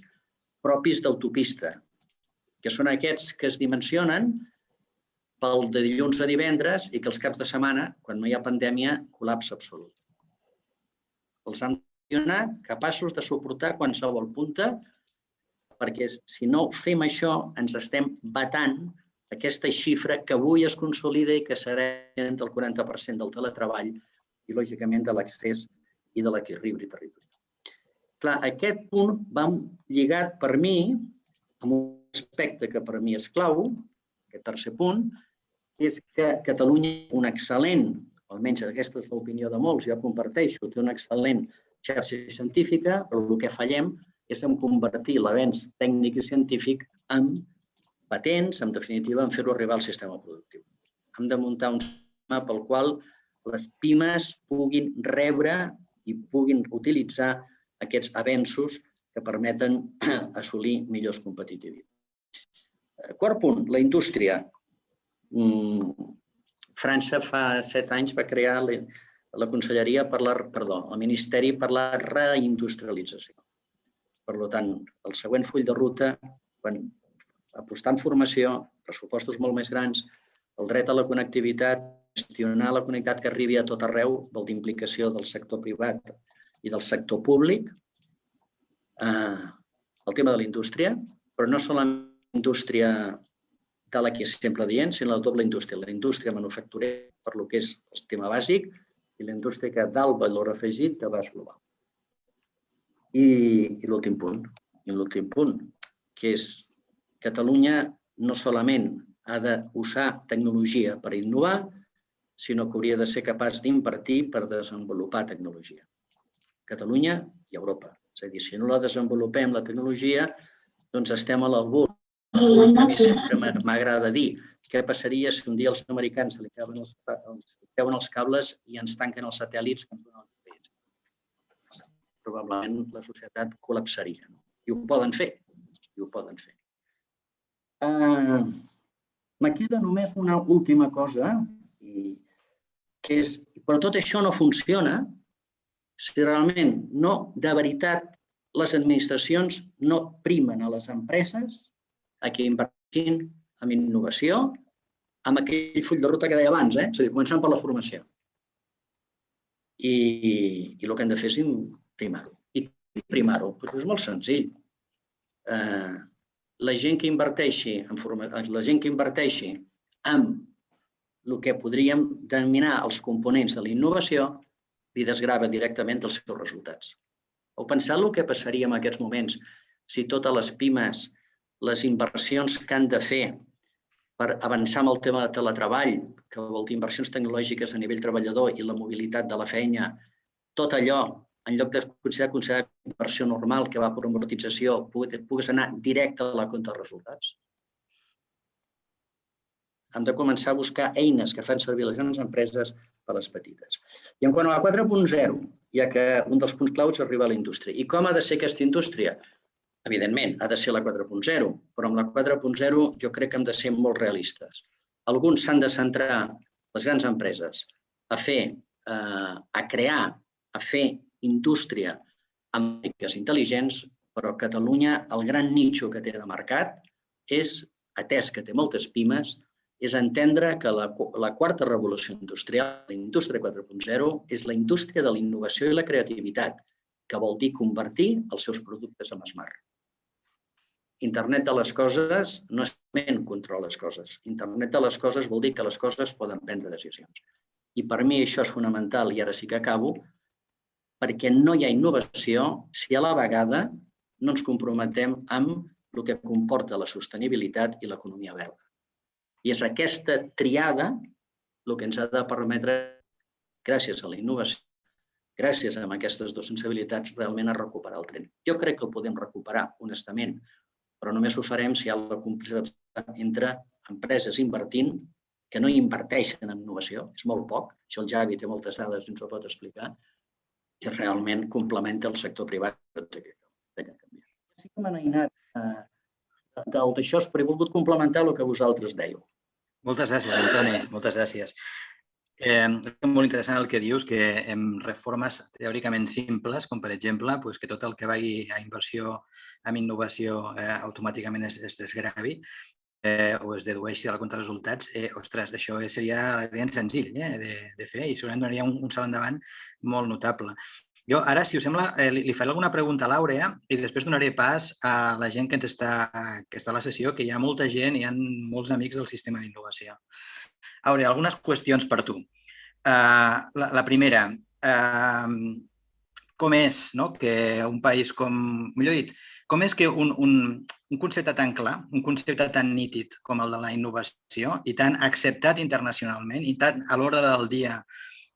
[SPEAKER 3] propis d'autopista, que són aquests que es dimensionen pel de dilluns a divendres i que els caps de setmana, quan no hi ha pandèmia, col·lapse absolut. Els han de gestionar capaços de suportar qualsevol punta, perquè si no fem això ens estem batant aquesta xifra que avui es consolida i que serà del 40% del teletreball i, lògicament, de l'accés i de l'equilibri territorial. Clar, aquest punt va lligat per mi amb un aspecte que per mi és clau, aquest tercer punt, és que Catalunya té una excel·lent, almenys aquesta és l'opinió de molts, jo comparteixo, té una excel·lent xarxa científica, però el que fallem és en convertir l'avenç tècnic i científic en patents, en definitiva, en fer-ho arribar al sistema productiu. Hem de muntar un sistema pel qual les pimes puguin rebre i puguin utilitzar aquests avenços que permeten assolir millors competitivitats. Quart punt, la indústria. França fa 7 anys va crear la Conselleria el Ministeri per la reindustrialització. Per tant, el següent full de ruta, apostar en formació, pressupostos molt més grans, el dret a la connectivitat, gestionar la connectivitat que arribi a tot arreu, vol dir implicació del sector privat i del sector públic, el tema de la indústria, però no solament la indústria de la que sempre diem, sinó la doble indústria, la indústria manufacturera per lo que és el tema bàsic i la indústria que d'alt valor afegit d'abast global. I l'últim punt, que és Catalunya no solament ha d'usar tecnologia per innovar, sinó que hauria de ser capaç d'invertir per desenvolupar tecnologia. Catalunya i Europa. És a dir, si no la desenvolupem, la tecnologia, doncs estem a l'albur. A mi sempre m'agrada dir què passaria si un dia els americans li cauen els cables i ens tanquen els satèl·lits que ens donen el país. Probablement la societat col·lapsaria. I ho poden fer. Me queda només una última cosa, que és, però tot això no funciona si realment de veritat les administracions no primen a les empreses a que inverteixin en innovació, amb aquell full de ruta que deia abans, és a dir, començant per la formació. i el que hem de fer és imprimar-ho. I imprimar-ho és molt senzill. La gent que inverteixi en el que podríem denominar els components de la innovació li desgrava directament els seus resultats. Heu pensat el que passaria en aquests moments si totes les pimes, les inversions que han de fer per avançar amb el tema de teletreball, que vol dir inversions tecnològiques a nivell treballador i la mobilitat de la feina, tot allò, en lloc de considerar inversió normal que va per amortització, pogués anar directe a la compta de resultats? Hem de començar a buscar eines que fan servir les grans empreses per les petites. I en quant a la 4.0, ja que un dels punts claus és arribar a la indústria. I com ha de ser aquesta indústria? Evidentment, ha de ser la 4.0, però amb la 4.0 jo crec que hem de ser molt realistes. Alguns s'han de centrar, les grans empreses, a crear, a fer indústria amb eines intel·ligents, però a Catalunya el gran nitxo que té de mercat és, atès que té moltes pimes, és entendre que la quarta revolució industrial, la indústria 4.0, és la indústria de la innovació i la creativitat, que vol dir convertir els seus productes en smart. Internet de les coses no és solament controlar les coses. Internet de les coses vol dir que les coses poden prendre decisions. I per mi això és fonamental, i ara sí que acabo, perquè no hi ha innovació si a la vegada no ens comprometem amb el que comporta la sostenibilitat i l'economia verda. I és aquesta triada el que ens ha de permetre, gràcies a la innovació, gràcies a aquestes dues sensibilitats, realment a recuperar el tren. Jo crec que el podem recuperar, honestament, però només ho farem si hi ha la complicitat entre empreses invertint, que no inverteixen en innovació, és molt poc, això el Javi té moltes dades i ens ho pot explicar, i realment complementa el sector privat que té que canviar. Sí que m'han anat d'això, però he volgut complementar el que vosaltres dèieu.
[SPEAKER 1] Moltes gràcies, Antoni, moltes gràcies. És molt interessant el que dius, que amb reformes teòricament simples, com per exemple que tot el que vagi a inversió en innovació automàticament es desgravi o es dedueixi de la compta de resultats, ostres, això seria ben senzill de fer i segurament donaria un salt endavant molt notable. Jo ara, si us sembla, li faré alguna pregunta a l'Àurea i després donaré pas a la gent que està a la sessió, que hi ha molta gent, hi ha molts amics del sistema d'innovació. Àurea, algunes qüestions per tu. La primera, com és que un país com... Millor dit, com és que un concepte tan clar, un concepte tan nítid com el de la innovació i tan acceptat internacionalment i tan a l'hora del dia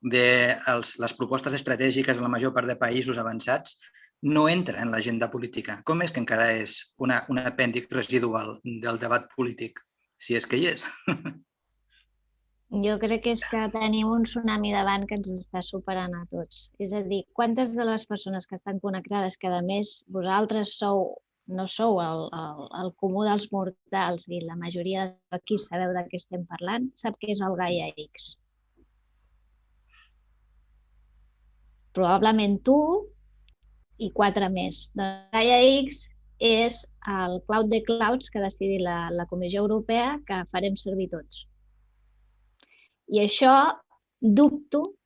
[SPEAKER 1] de les propostes estratègiques en la major part de països avançats, no entra en l'agenda política? Com és que encara és un apèndix residual del debat polític, si és que hi és?
[SPEAKER 2] Jo crec que és que tenim un tsunami davant que ens està superant a tots. És a dir, quantes de les persones que estan connectades, que a més vosaltres no sou el comú dels mortals i la majoria d'aquí sabeu de què estem parlant, sap què és el Gaia X? Probablement tu i 4 més. Gaia X és el cloud de clouds que ha decidit la Comissió Europea que farem servir tots. I això dubto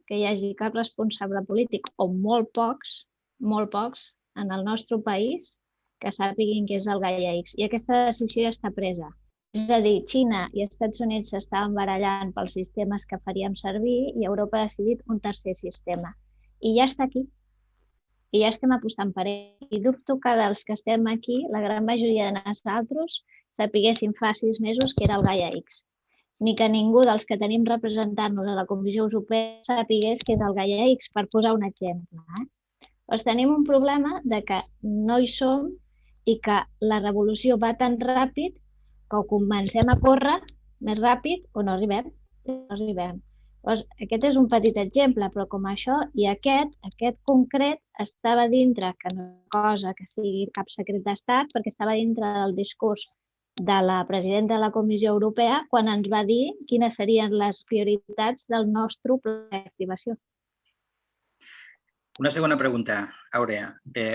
[SPEAKER 2] que hi hagi cap responsable polític, o molt pocs, en el nostre país que sàpiguin què és el Gaia X. I aquesta decisió ja està presa. És a dir, Xina i Estats Units s'estaven barallant pels sistemes que faríem servir i Europa ha decidit un tercer sistema. I ja està aquí. I ja estem apostant per ell. I dubto que dels que estem aquí, la gran majoria de nosaltres sapiguéssim fa 6 mesos que era el Gaia X. Ni que ningú dels que tenim representant-nos a la Comissió Europea sapigués que és el Gaia X, per posar un exemple. Doncs tenim un problema de que no hi som i que la revolució va tan ràpid que o comencem a córrer més ràpid o no arribem. Doncs aquest és un petit exemple, però com això, i aquest concret estava dintre, que no és una cosa que sigui cap secret d'estat, perquè estava dintre del discurs de la presidenta de la Comissió Europea quan ens va dir quines serien les prioritats del nostre pla d'activació.
[SPEAKER 1] Una segona pregunta, Àurea.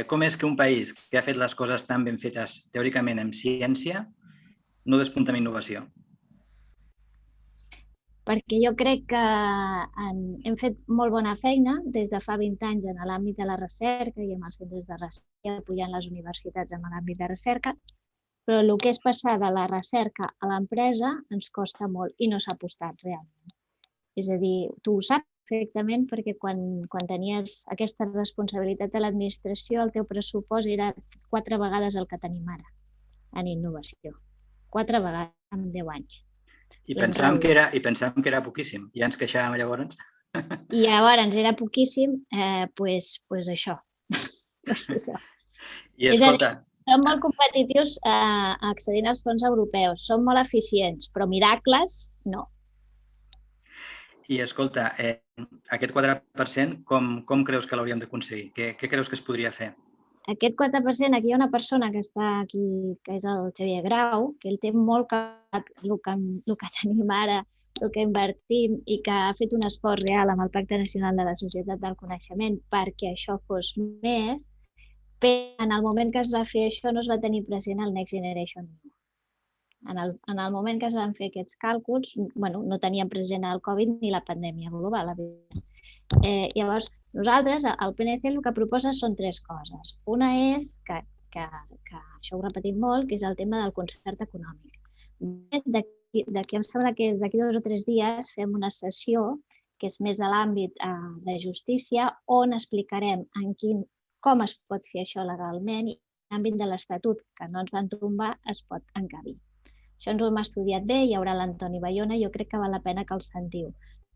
[SPEAKER 1] Com és que un país que ha fet les coses tan ben fetes teòricament en ciència no despunta en innovació?
[SPEAKER 2] perquè jo crec que hem fet molt bona feina des de fa 20 anys en l'àmbit de la recerca i amb els centres de recerca, apoyant les universitats en l'àmbit de recerca, però el que és passar de la recerca a l'empresa ens costa molt i no s'ha apostat realment. És a dir, tu ho saps perfectament perquè quan tenies aquesta responsabilitat de l'administració, el teu pressupost era 4 vegades el que tenim ara en innovació. 4 vegades en 10 anys.
[SPEAKER 1] I pensàvem que era poquíssim. Ja ens queixàvem llavors.
[SPEAKER 2] I llavors era poquíssim, doncs això.
[SPEAKER 1] I escolta...
[SPEAKER 2] Som molt competitius accedint als fons europeus, som molt eficients, però miracles, no.
[SPEAKER 1] I escolta, aquest 4%, com creus que l'hauríem d'aconseguir? Què creus que es podria fer?
[SPEAKER 2] Aquest 4%, aquí hi ha una persona que està aquí, que és el Xavier Grau, que ell té molt clar el que tenim ara, el que invertim i que ha fet un esforç real amb el Pacte Nacional de la Societat del Coneixement perquè això fos més, però en el moment que es va fer això no es va tenir present el Next Generation EU. En el moment que es van fer aquests càlculs, no teníem present el Covid ni la pandèmia global. Llavors, nosaltres, el PNC, el que proposa són 3 coses. Una és, que això ho repetim molt, que és el tema del concert econòmic. D'aquí em sembla que d'aquí 2 o 3 dies fem una sessió que és més de l'àmbit de justícia, on explicarem com es pot fer això legalment i l'àmbit de l'Estatut, que no ens van tombar, es pot encabir. Això ens ho hem estudiat bé, hi haurà l'Antoni Bayona, jo crec que val la pena que el sentiu,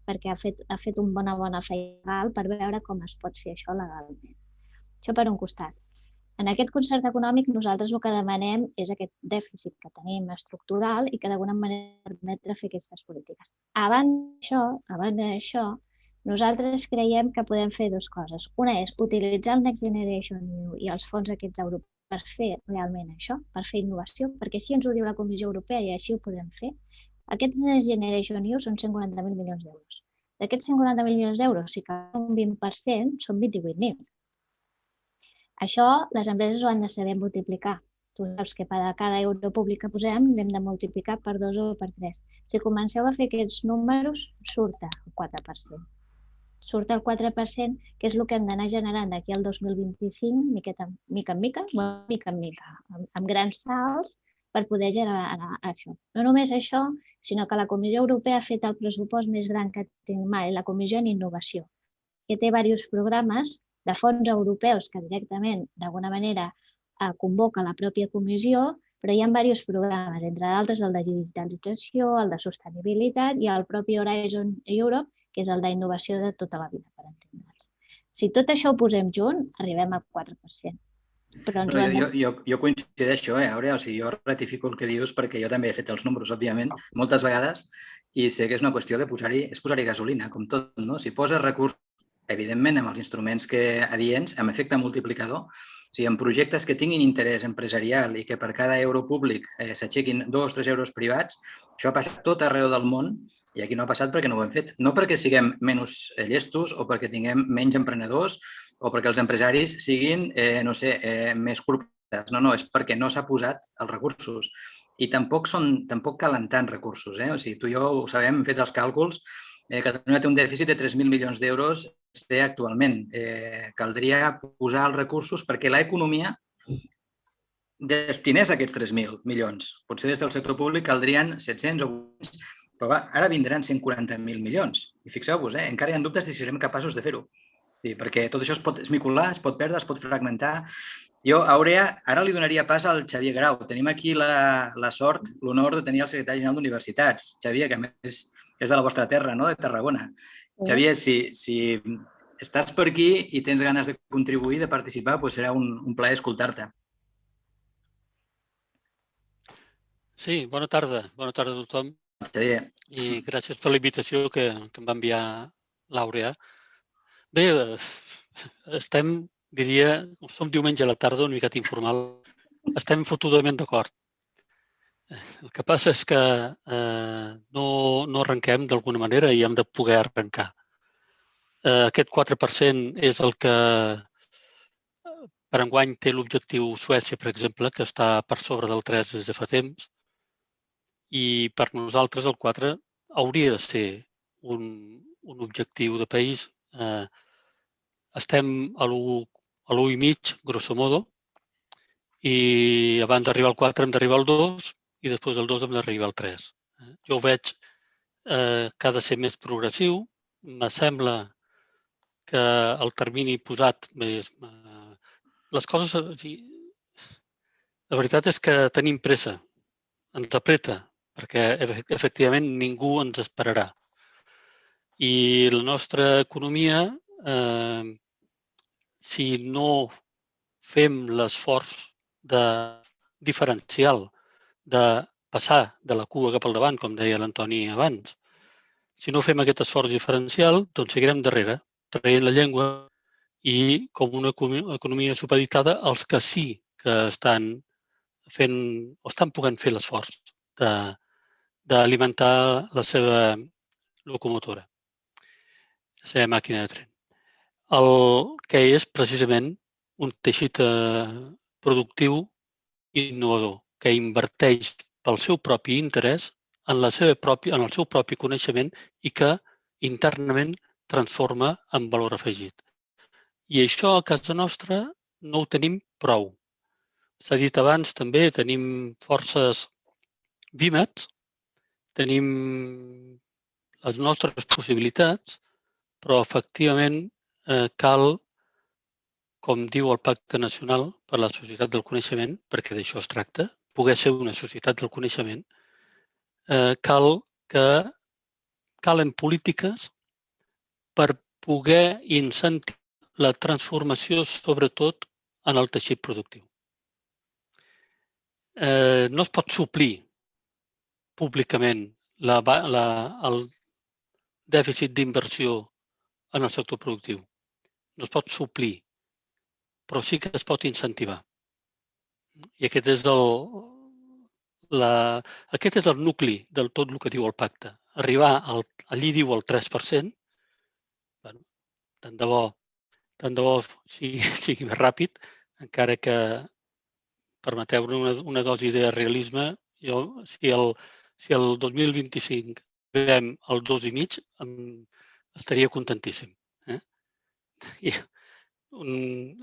[SPEAKER 2] perquè ha fet una bona feina per veure com es pot fer això legalment. Això per un costat. En aquest concert econòmic nosaltres el que demanem és aquest dèficit que tenim estructural i que d'alguna manera permetre fer aquestes polítiques. Abans d'això, nosaltres creiem que podem fer 2 coses. Una és utilitzar el Next Generation EU i els fons aquests europeus per fer realment això, per fer innovació, perquè així ens ho diu la Comissió Europea i així ho podem fer. Aquests Next Generation EU són 140.000 milions d'euros. D'aquests 140 milions d'euros, si cal un 20%, són 28.000. Això les empreses ho han de saber multiplicar. Tu saps que per cada euro públic que posem l'hem de multiplicar per 2 o per 3. Si comenceu a fer aquests números, surt el 4%. Surt el 4%, que és el que hem d'anar generant d'aquí al 2025, mica en mica, amb grans salts, per poder generar això. No només això, sinó que la Comissió Europea ha fet el pressupost més gran que tinc mai, la Comissió en Innovació, que té diversos programes de fons europeus que directament, d'alguna manera, convoca la pròpia comissió, però hi ha diversos programes, entre d'altres el de digitalització, el de sostenibilitat i el propi Horizon Europe, que és el d'innovació de tota la vida, per entendre'ns. Si tot això ho posem junt, arribem al 4%.
[SPEAKER 1] Jo coincideixo, Àurea, o sigui, jo ratifico el que dius perquè jo també he fet els números, òbviament, moltes vegades, i sé que és una qüestió de posar-hi gasolina, com tot, no? Si poses recursos, evidentment, amb els instruments adients, amb efecte multiplicador, o sigui, en projectes que tinguin interès empresarial i que per cada euro públic s'aixequin 2 o 3 euros privats, això ha passat tot arreu del món. I aquí no ha passat perquè no ho hem fet. No perquè siguem menys llestos o perquè tinguem menys emprenedors o perquè els empresaris siguin, més corporats. No, és perquè no s'ha posat els recursos. I tampoc calen tants recursos. O sigui, tu i jo ho sabem, hem fet els càlculs. Catalunya té un dèficit de 3.000 milions d'euros actualment. Caldria posar els recursos perquè l'economia destinés aquests 3.000 milions. Potser des del sector públic caldrien 700 o 800. Però ara vindran 140.000 milions. I fixeu-vos, encara hi ha dubtes de si serem capaços de fer-ho. Perquè tot això es pot esmicolar, es pot perdre, es pot fragmentar. Jo, Àurea, ara li donaria pas al Xavier Grau. Tenim aquí la sort, l'honor de tenir el secretari general d'Universitats. Xavier, que a més és de la vostra terra, no? De Tarragona. Xavier, si estàs per aquí i tens ganes de contribuir, de participar, doncs serà un plaer escoltar-te.
[SPEAKER 4] Sí, bona tarda. Bona tarda a tothom. I gràcies per la invitació que em va enviar l'Àurea. Bé, som diumenge a la tarda, una miqueta informal, estem fotudament d'acord. El que passa és que no arrenquem d'alguna manera i hem de poder arrencar. Aquest 4% és el que per enguany té l'objectiu Suècia, per exemple, que està per sobre del 3 des de fa temps. I per nosaltres el 4 hauria de ser un objectiu de país. Estem a l'1,5, grosso modo, i abans d'arribar al 4 hem d'arribar al 2 i després del 2 hem d'arribar al 3. Jo ho veig que ha de ser més progressiu. Me sembla que el termini posat més... Les coses... La veritat és que tenim pressa, ens apreta, perquè efectivament ningú ens esperarà. I la nostra economia, si no fem l'esforç diferencial de passar de la cua cap al davant, com deia l'Antoni abans, si no fem aquest esforç diferencial, doncs seguirem darrere, traient la llengua i com una economia supeditada als que sí que estan fent o estan podent fer l'esforç d'alimentar la seva locomotora, la seva màquina de tren. El que és precisament un teixit productiu innovador, que inverteix pel seu propi interès en el seu propi coneixement i que internament transforma en valor afegit. I això a casa nostra no ho tenim prou. S'ha dit abans també, tenim forces vímets, tenim les nostres possibilitats, però efectivament cal, com diu el Pacte Nacional per a la Societat del Coneixement, perquè d'això es tracta, poder ser una societat del coneixement, calen polítiques per poder incentivar la transformació, sobretot en el teixit productiu. No es pot suplir públicament el dèficit d'inversió en el sector productiu. No es pot suplir, però sí que es pot incentivar. I aquest és el nucli del tot el que diu el pacte. Arribar, allí diu el 3%, tant de bo sigui més ràpid, encara que, permeteu-me una dosi de realisme, jo, si el 2025 veiem el 2,5, estaria contentíssim.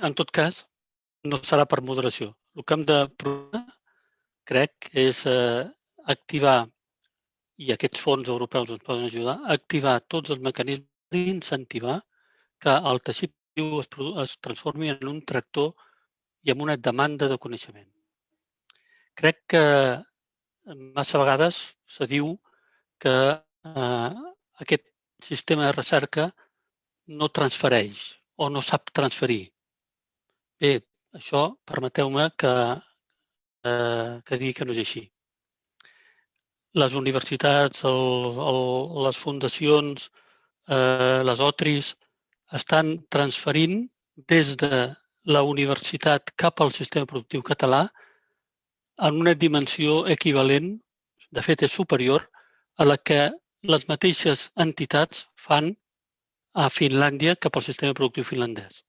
[SPEAKER 4] En tot cas, no serà per moderació. El que hem de provar, crec, és activar, i aquests fons europeus ens poden ajudar, a activar tots els mecanismes per incentivar que el teixit es transformi en un tractor i en una demanda de coneixement. Crec que massa vegades se diu que aquest sistema de recerca no transfereix o no sap transferir. Bé, això permeteu-me que digui que no és així. Les universitats, les fundacions, les OTRIs, estan transferint des de la universitat cap al sistema productiu català en una dimensió equivalent, de fet és superior, a la que les mateixes entitats fan a Finlàndia cap al sistema productiu finlandès.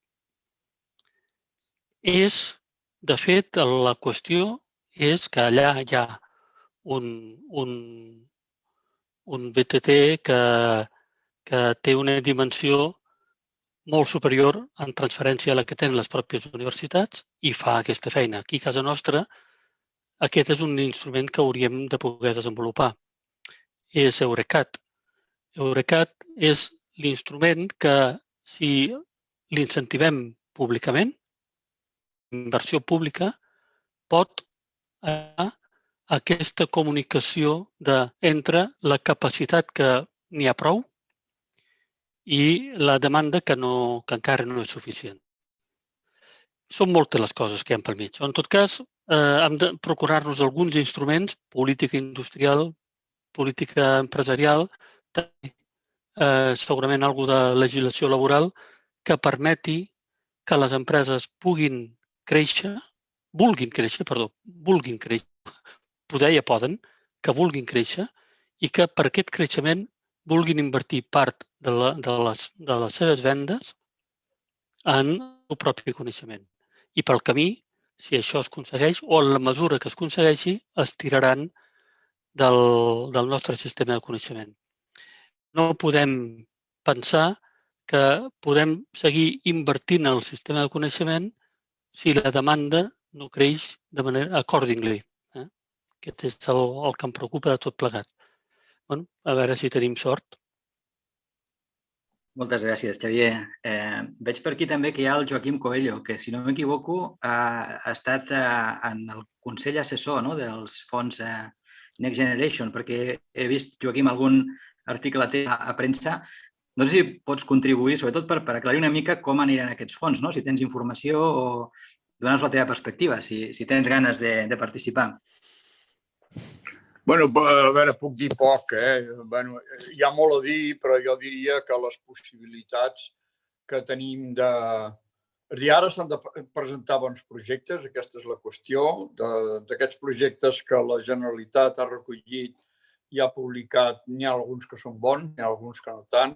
[SPEAKER 4] De fet, la qüestió és que allà hi ha un BTT que té una dimensió molt superior en transferència a la que tenen les pròpies universitats i fa aquesta feina. Aquí, a casa nostra, aquest és un instrument que hauríem de poder desenvolupar. És Eurecat. Eurecat és l'instrument que, si l'incentivem públicament, inversió pública, pot anar a aquesta comunicació entre la capacitat que n'hi ha prou i la demanda que encara no és suficient. Són moltes les coses que hi ha pel mig. En tot cas, hem de procurar-nos alguns instruments, política industrial, política empresarial, segurament alguna de legislació laboral que permeti que les empreses vulguin créixer, poder ja poden, que vulguin créixer i que per aquest creixement vulguin invertir part de les seves vendes en el propi coneixement. I pel camí, si això es aconsegueix, o en la mesura que es aconsegueixi, es tiraran del nostre sistema de coneixement. no podem pensar que podem seguir invertint en el sistema de coneixement si la demanda no creix de manera accordingly. Aquest és el que em preocupa de tot plegat. A veure si tenim sort.
[SPEAKER 1] Moltes gràcies, Xavier. Veig per aquí també que hi ha el Joaquim Coelho, que, si no m'equivoco, ha estat en el Consell Assessor dels fons Next Generation, perquè he vist, Joaquim, algun article a premsa. No sé si pots contribuir, sobretot per aclarir una mica com aniran aquests fons, si tens informació o donar-nos la teva perspectiva, si tens ganes de participar.
[SPEAKER 5] Bueno, a veure, puc dir poc. Hi ha molt a dir, però jo diria que les possibilitats que tenim de... És a dir, ara s'han de presentar bons projectes, aquesta és la qüestió, d'aquests projectes que la Generalitat ha recollit i ha publicat. N'hi ha alguns que són bons, n'hi ha alguns que no tant,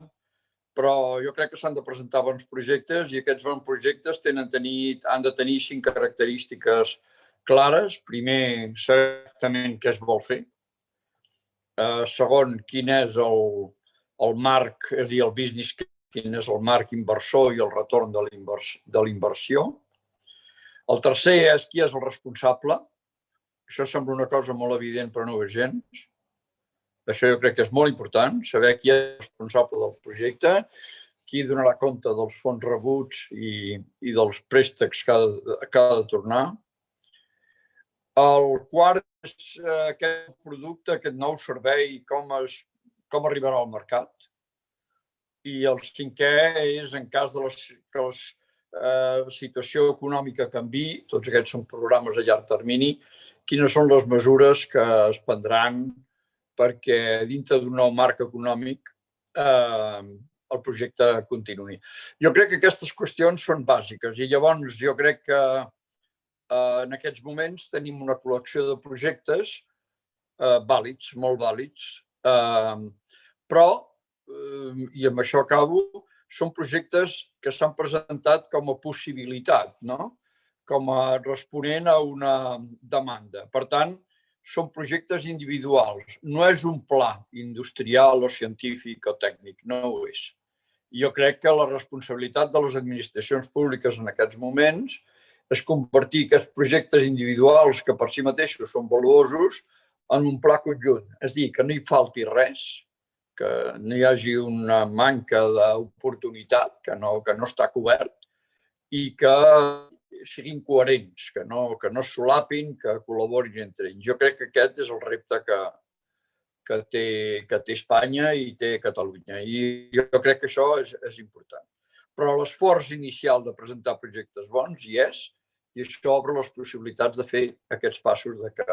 [SPEAKER 5] però jo crec que s'han de presentar bons projectes i aquests bons projectes han de tenir 5 característiques clares. Primer, saber exactament què es vol fer. Segon, quin és el marc, és a dir, el business, quin és el marc inversor i el retorn de l'inversió. El tercer és qui és el responsable. Això sembla una cosa molt evident, però no ho és gens. Això jo crec que és molt important, saber qui és el responsable del projecte, qui donarà compte dels fons rebuts i dels préstecs que ha de tornar. El quart és aquest producte, aquest nou servei, com arribarà al mercat. I el cinquè és, en cas que la situació econòmica canviï, tots aquests són programes a llarg termini, quines són les mesures que es prendran perquè dintre d'un nou marc econòmic el projecte continuï. Jo crec que aquestes qüestions són bàsiques i llavors jo crec que en aquests moments tenim una col·lecció de projectes vàlids, molt vàlids, però, i amb això acabo, són projectes que s'han presentat com a possibilitat, com a responent a una demanda. Per tant, són projectes individuals. No és un pla industrial o científic o tècnic, no ho és. Jo crec que la responsabilitat de les administracions públiques en aquests moments és convertir aquests projectes individuals que per si mateixos són valuosos en un pla conjunt. És a dir, que no hi falti res, que no hi hagi una manca d'oportunitat, que no està cobert i que siguin coherents, que no es solapin, que col·laborin entre ells. Jo crec que aquest és el repte que té Espanya i té Catalunya. I jo crec que això és important. Però l'esforç inicial de presentar projectes bons hi és, i això obre les possibilitats de fer aquests passos que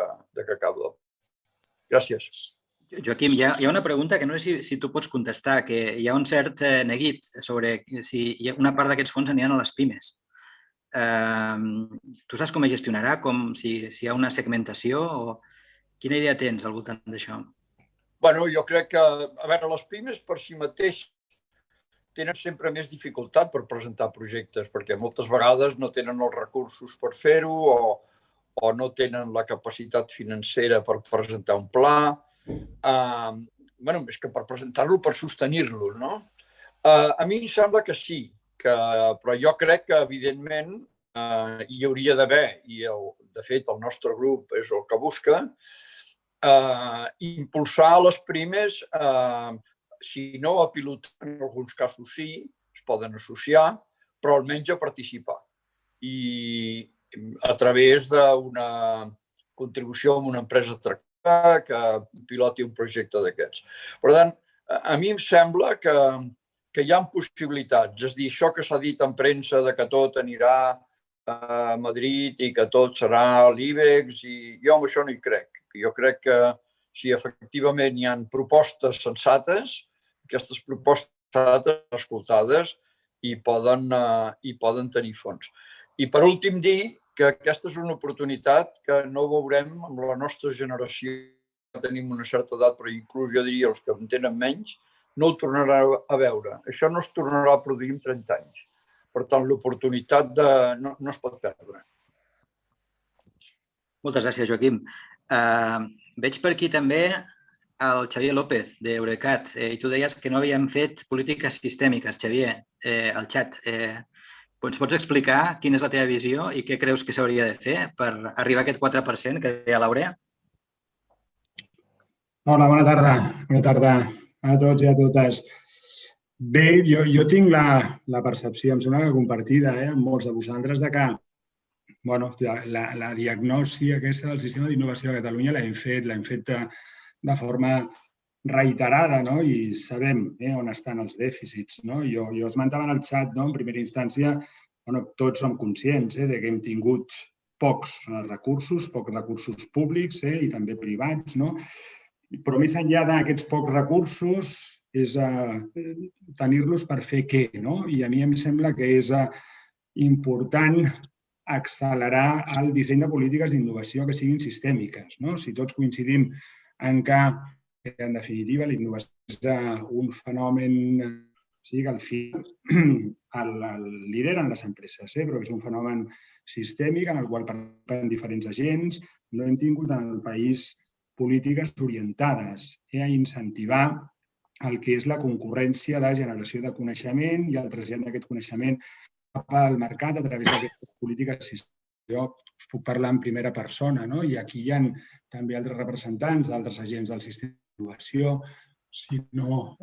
[SPEAKER 5] acabo de... Gràcies.
[SPEAKER 1] Joaquim, hi ha una pregunta que no sé si tu pots contestar, que hi ha un cert neguit sobre si una part d'aquests fons aniran a les pimes. Tu saps com es gestionarà? Si hi ha una segmentació? O quina idea tens al voltant d'això?
[SPEAKER 5] Bueno, jo crec que, a veure, les pimes per si mateix tenen sempre més dificultat per presentar projectes, perquè moltes vegades no tenen els recursos per fer-ho o no tenen la capacitat financera per presentar un pla. És que per presentar-lo, per sostenir-lo, no? A mi em sembla que sí, però jo crec que, evidentment, hi hauria d'haver, i de fet el nostre grup és el que busca, impulsar les primes, si no a pilotar, en alguns casos sí, es poden associar, però almenys a participar. I a través d'una contribució amb una empresa tractada que piloti un projecte d'aquests. Per tant, a mi em sembla que hi ha possibilitats. És a dir, això que s'ha dit en premsa de que tot anirà a Madrid i que tot serà l'IBEX, i jo amb això no hi crec. Jo crec que si efectivament hi ha propostes sensates, aquestes propostes sensates escoltades i poden tenir fons. I per últim dir que aquesta és una oportunitat que no veurem amb la nostra generació, que tenim una certa edat, però inclús jo diria els que en tenen menys, no ho tornarà a veure. Això no es tornarà a produir en 30 anys. Per tant, l'oportunitat no es pot perdre.
[SPEAKER 1] Moltes gràcies, Joaquim. Veig per aquí també al Xavier López, d'Eurecat, i tu deies que no havíem fet polítiques sistèmiques, Xavier, al xat. Ens pots explicar quina és la teva visió i què creus que s'hauria de fer per arribar a aquest 4% que deia l'Aurea?
[SPEAKER 6] Hola, bona tarda. Bona tarda a tots i a totes. Bé, jo tinc la percepció, em sembla que compartida amb molts de vosaltres, de que la diagnosi aquesta del sistema d'innovació a Catalunya l'hem fet de forma reiterada, no? I sabem on estan els dèficits. No? Jo esmentava en el xat, en primera instància, tots som conscients de que hem tingut pocs recursos públics i també privats, no? Però més enllà d'aquests pocs recursos és tenir-los per fer què, no? I a mi em sembla que és important accelerar el disseny de polítiques d'innovació que siguin sistèmiques, no? Si tots coincidim en que, en definitiva, la innovació és un fenomen, sí, que al final el lideren les empreses, però és un fenomen sistèmic en el qual participen diferents agents. No hem tingut en el país polítiques orientades a incentivar el que és la concurrència de generació de coneixement i el trasllat d'aquest coneixement cap al mercat a través d'aquestes polítiques sistèmiques. Jo us puc parlar en primera persona, no? I aquí hi ha també altres representants d'altres agents del sistema d'innovació. Si no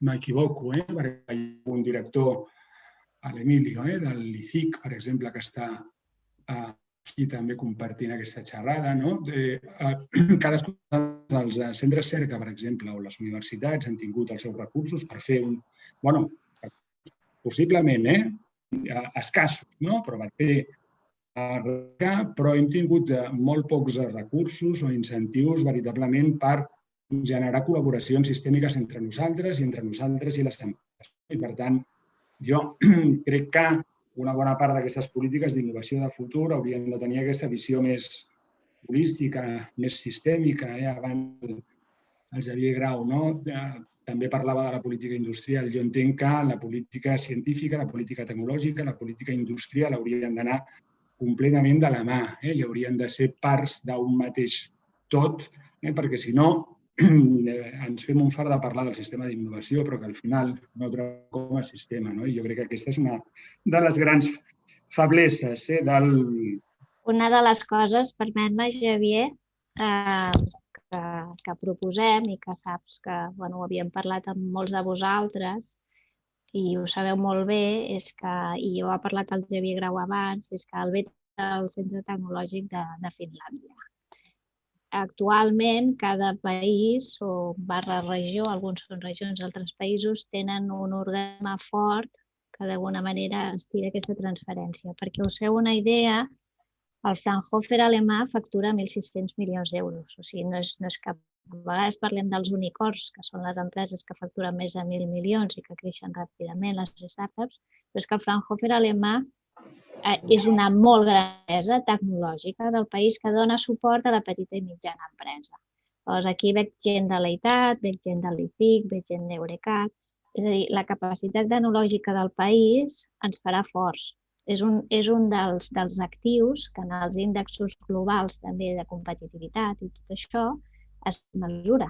[SPEAKER 6] m'equivoco, perquè hi ha un director, l'Emilio, de l'ICIC, per exemple, que està aquí també compartint aquesta xerrada. Cadascun dels centres cerca, per exemple, o les universitats han tingut els seus recursos per fer possiblement escassos, però per fer però hem tingut molt pocs recursos o incentius veritablement per generar col·laboracions sistèmiques entre nosaltres i les empreses. I, per tant, jo crec que una bona part d'aquestes polítiques d'innovació de futur haurien de tenir aquesta visió més holística, més sistèmica. Abans el Xavier Grau també parlava de la política industrial. Jo entenc que la política científica, la política tecnològica, la política industrial haurien d'anar completament de la mà i haurien de ser parts d'un mateix tot, perquè si no ens fem un fart de parlar del sistema d'innovació, però que al final no trobem com a sistema. I jo crec que aquesta és una de les grans febleses del...
[SPEAKER 2] Una de les coses, permet-me, Xavier, que proposem i que saps que ho havíem parlat amb molts de vosaltres i ho sabeu molt bé, és que, i jo he parlat al Xavier Grau abans, és que el BET és el centre tecnològic de Finlàndia. Actualment, cada país o regió, alguns són regions, altres països, tenen un organisme fort que d'alguna manera estira aquesta transferència. Perquè us feu una idea, el Fraunhofer alemà factura 1.600 milions d'euros. O sigui, no és cap... A vegades parlem dels unicorns, que són les empreses que facturen més de 1.000 milions i que creixen ràpidament, les startups, però és que el Fraunhofer alemà és una molt gran empresa tecnològica del país que dona suport a la petita i mitjana empresa. Llavors, aquí veig gent de l'EITAT, veig gent de l'ICIC, veig gent d'Eurecat. És a dir, la capacitat tecnològica del país ens farà forts. És un dels actius que en els índexs globals també de competitivitat i tot això es mesura.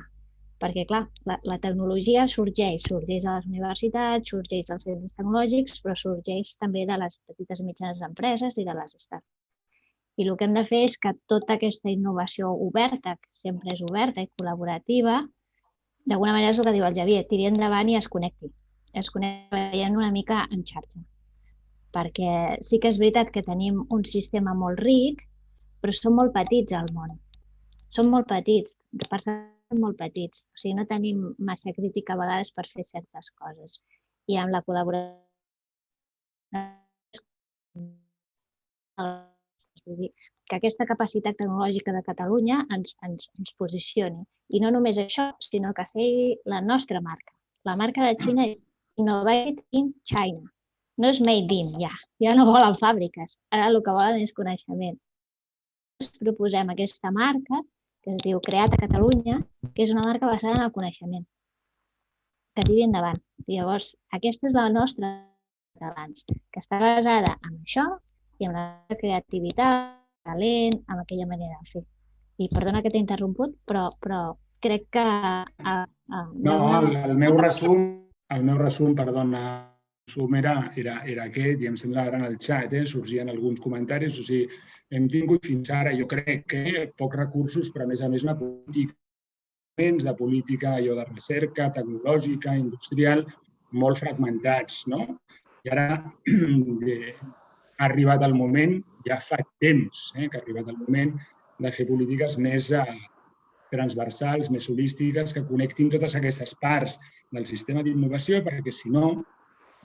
[SPEAKER 2] Perquè, clar, la tecnologia sorgeix a les universitats, sorgeix als centres tecnològics, però sorgeix també de les petites i mitjanes empreses i de les startups. I el que hem de fer és que tota aquesta innovació oberta, que sempre és oberta i col·laborativa, d'alguna manera és el que diu el Xavier, tiri endavant i es connecti. Es connecti veient una mica en xarxa. Perquè sí que és veritat que tenim un sistema molt ric, però som molt petits al món. Som molt petits, per cert, molt petits. O sigui, no tenim massa crítica a vegades per fer certes coses. I amb la col·laboració que aquesta capacitat tecnològica de Catalunya ens posicioni. I no només això, sinó que sigui la nostra marca. La marca de Xina és Innovate in China. No és made in, ja no volen fàbriques. Ara el que volen és coneixement. Ens proposem aquesta marca que es diu Creat a Catalunya, que és una marca basada en el coneixement, que tiri endavant. Llavors, aquesta és la nostra catalans, que està basada en això i en la creativitat, talent, amb aquella manera de fer. I perdona que t'he interromput, però crec que...
[SPEAKER 6] No, el meu resum, perdona, era aquest, i em sembla ara en el xat sorgien alguns comentaris. O sigui, hem tingut fins ara, jo crec que pocs recursos, però a més una política de política de recerca, tecnològica, industrial, molt fragmentats, no? I ara ha arribat el moment, ja fa temps que ha arribat el moment de fer polítiques més transversals, més holístiques, que connectin totes aquestes parts del sistema d'innovació, perquè si no,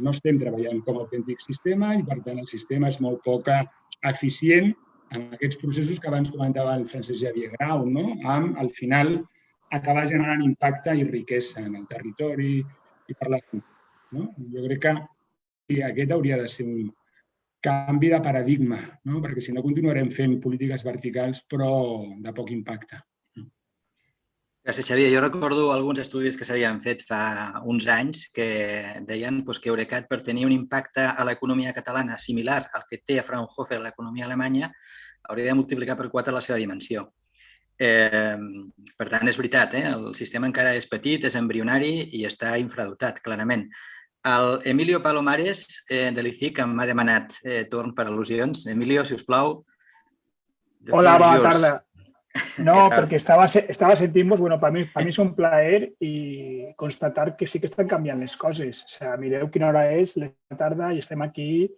[SPEAKER 6] no estem treballant com a autèntic sistema i, per tant, el sistema és molt poc eficient en aquests processos que abans comentava el Francesc Xavier Grau, no? Amb, al final, acabar generant impacte i riquesa en el territori i per la cultura. Jo crec que aquest hauria de ser un canvi de paradigma, perquè si no continuarem fent polítiques verticals però de poc impacte.
[SPEAKER 1] Gràcies, Xavier. Jo recordo alguns estudis que s'havien fet fa uns anys que deien que Eurecat, per tenir un impacte a l'economia catalana similar al que té a Fraunhofer l'economia alemanya, hauria de multiplicar per 4 la seva dimensió. Per tant, és veritat, el sistema encara és petit, és embrionari i està infradotat, clarament. El Emilio Palomares, de l'ICIC, m'ha demanat torn per al·lusions. Emilio, si us plau.
[SPEAKER 7] Hola, bona tarda. No, perquè estava sentint-vos, per mi és un plaer i constatar que sí que estan canviant les coses. O sigui, mireu quina hora és, la tarda, i estem aquí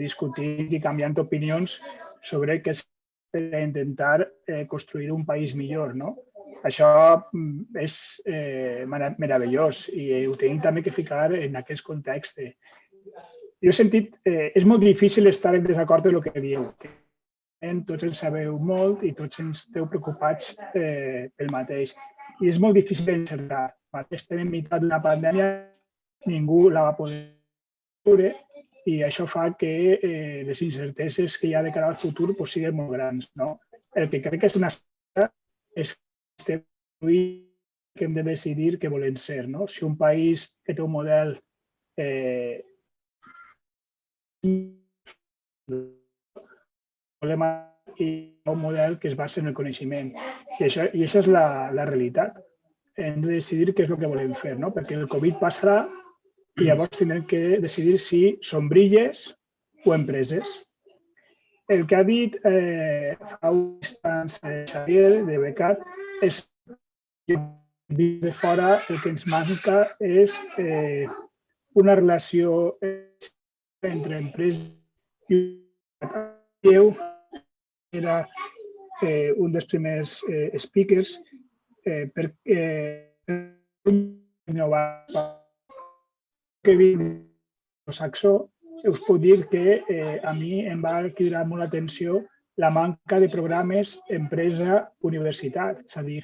[SPEAKER 7] discutint i canviant opinions sobre què és per intentar construir un país millor, no? Això és meravellós i ho tenim també que ficar en aquest context. Jo he sentit, és molt difícil estar en desacord amb el que dieu. Tots en sabeu molt i tots ens esteu preocupats pel mateix. I és molt difícil encertar. Estem enmig d'una pandèmia, ningú la va poder veure i això fa que les incerteses que hi ha de cara al futur siguin molt grans. El que crec que és una certesa és que hem de decidir què volem ser. Si un país que té un model i un model que es basa en el coneixement. I això és la realitat. Hem de decidir què és el que volem fer, perquè el Covid passarà i llavors tindrem que decidir si són brilles o empreses. El que ha dit fa un instant Xavier de Becat és que de fora el que ens manca és una relació entre empreses i era un dels primers speakers per innovar. Que vinc del saxó, us puc dir que a mi em va cridar molt l'atenció la manca de programes empresa-universitat. És a dir,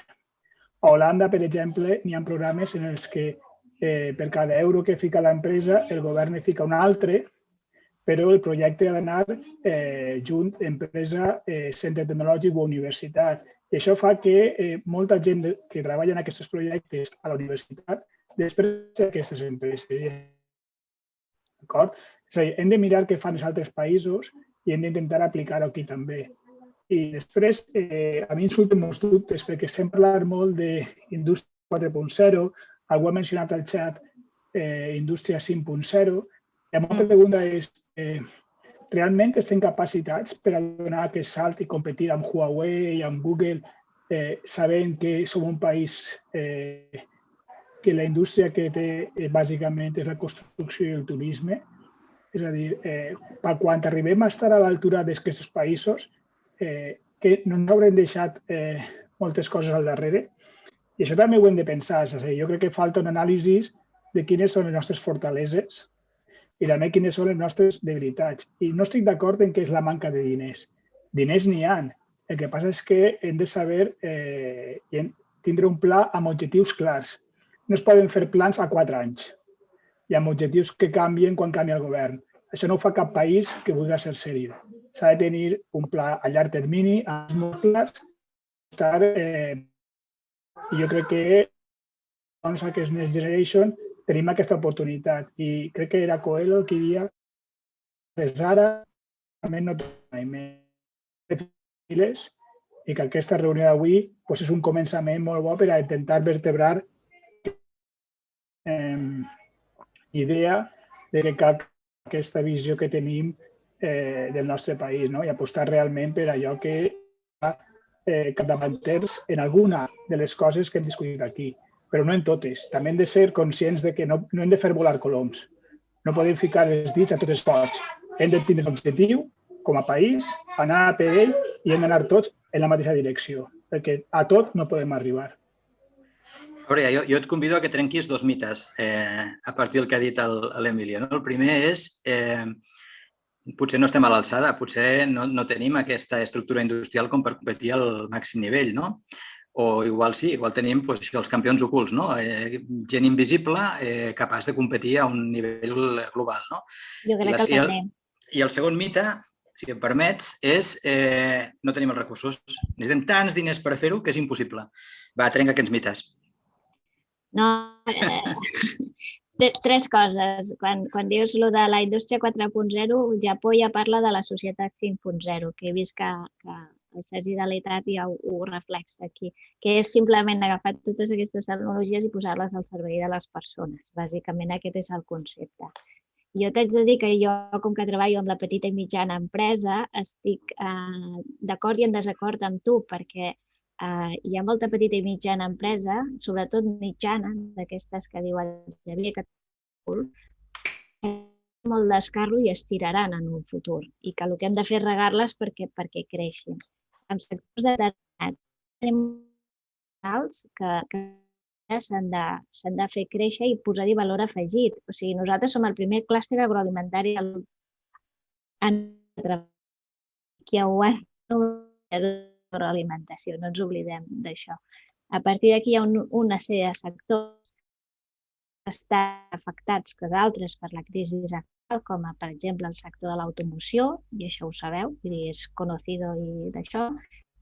[SPEAKER 7] a Holanda, per exemple, n'hi ha programes en els que per cada euro que fica l'empresa, el govern fica un altre, però el projecte ha d'anar junt empresa, centre tecnològic o universitat. I això fa que molta gent que treballa en aquests projectes a la universitat després d'aquestes empreses. D'acord? És a dir, hem de mirar què fan els altres països i hem d'intentar aplicar-ho aquí també. I després, a mi em surten molts dubtes perquè sempre parlar molt d'indústria 4.0, algú ha mencionat al xat indústria 5.0, i la meva pregunta és, realment estem capacitats per a donar aquest salt i competir amb Huawei i amb Google, sabent que som un país que la indústria que té bàsicament és la construcció i el turisme. És a dir, quan arribem a estar a l'altura d'aquests països, que no ens haurem deixat moltes coses al darrere. I això també ho hem de pensar. És a dir, jo crec que falta una anàlisi de quines són les nostres fortaleses i també quines són les nostres debilitats. I no estic d'acord en què és la manca de diners. Diners n'hi ha. El que passa és que hem de saber tindre un pla amb objectius clars. No es poden fer plans a 4 anys i amb objectius que canvien quan canvia el govern. Això no ho fa cap país que vulgui ser sèrio. S'ha de tenir un pla a llarg termini, amb molt clars, i jo crec que doncs, aquest Next Generation tenim aquesta oportunitat. I crec que era Coelho el que dia des d'ara també no tenim més i que aquesta reunió d'avui és un començament molt bo per a intentar vertebrar idea de que cal aquesta visió que tenim del nostre país i apostar realment per allò que capdavanters en alguna de les coses que hem discutit aquí, però no en totes. També hem de ser conscients de que no hem de fer volar coloms. No podem ficar els dits a tots els pots. Hem de tindre l'objectiu, com a país, anar a per ell i hem d'anar tots en la mateixa direcció, perquè a tot no podem arribar.
[SPEAKER 1] Aurea, jo et convido a que trenquis dos mites a partir del que ha dit l'Emilio. El primer és, potser no estem a l'alçada, potser no tenim aquesta estructura industrial com per competir al màxim nivell, no? O igual sí, igual tenim els campions ocults, no? Gent invisible capaç de competir a un nivell global, no?
[SPEAKER 2] Jo crec que també.
[SPEAKER 1] I el segon mite, si em permets, és no tenim els recursos. Necessitem tants diners per fer-ho que és impossible. Va, trenca aquests mites.
[SPEAKER 2] No, tres coses. Quan dius lo de la indústria 4.0, el Japó ja parla de la societat 5.0, que he vist que el Sergi de l'Etat ja ho reflexa aquí, que és simplement agafar totes aquestes tecnologies i posar-les al servei de les persones. Bàsicament aquest és el concepte. Jo t'haig de dir que jo, com que treballo amb la petita i mitjana empresa, estic d'acord i en desacord amb tu, perquè hi ha molta petita i mitjana empresa, sobretot mitjana, d'aquestes que diuen Xavier, que molt d'escarro i es tiraran en un futur i que el que hem de fer és regar-les perquè creixin. En sectors determinats tenim que s'han de fer créixer i posar-hi valor afegit. O sigui, nosaltres som el primer clúster agroalimentari que ha agroalimentació, no ens oblidem d'això. A partir d'aquí hi ha una sèrie de sectors que estan afectats que d'altres per la crisi actual, com per exemple el sector de l'automoció, i això ho sabeu, és conocido i d'això,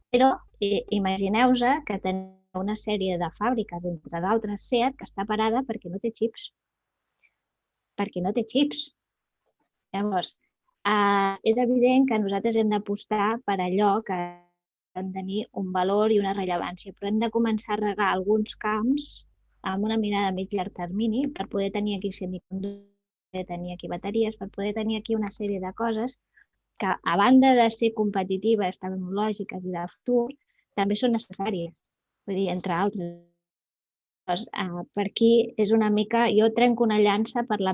[SPEAKER 2] però imagineu-vos que tenim una sèrie de fàbriques, entre d'altres SEAT, que està parada perquè no té xips. Perquè no té xips. Llavors, és evident que nosaltres hem d'apostar per allò que han de tenir un valor i una rellevància, però hem de començar a regar alguns camps amb una mirada a mig llarg termini per poder tenir aquí semiconductors, per poder tenir aquí bateries, per poder tenir aquí una sèrie de coses que, a banda de ser competitives, tecnològiques i de futur, també són necessàries. Vull dir, entre altres. Per aquí és una mica... Jo trenco una llança per la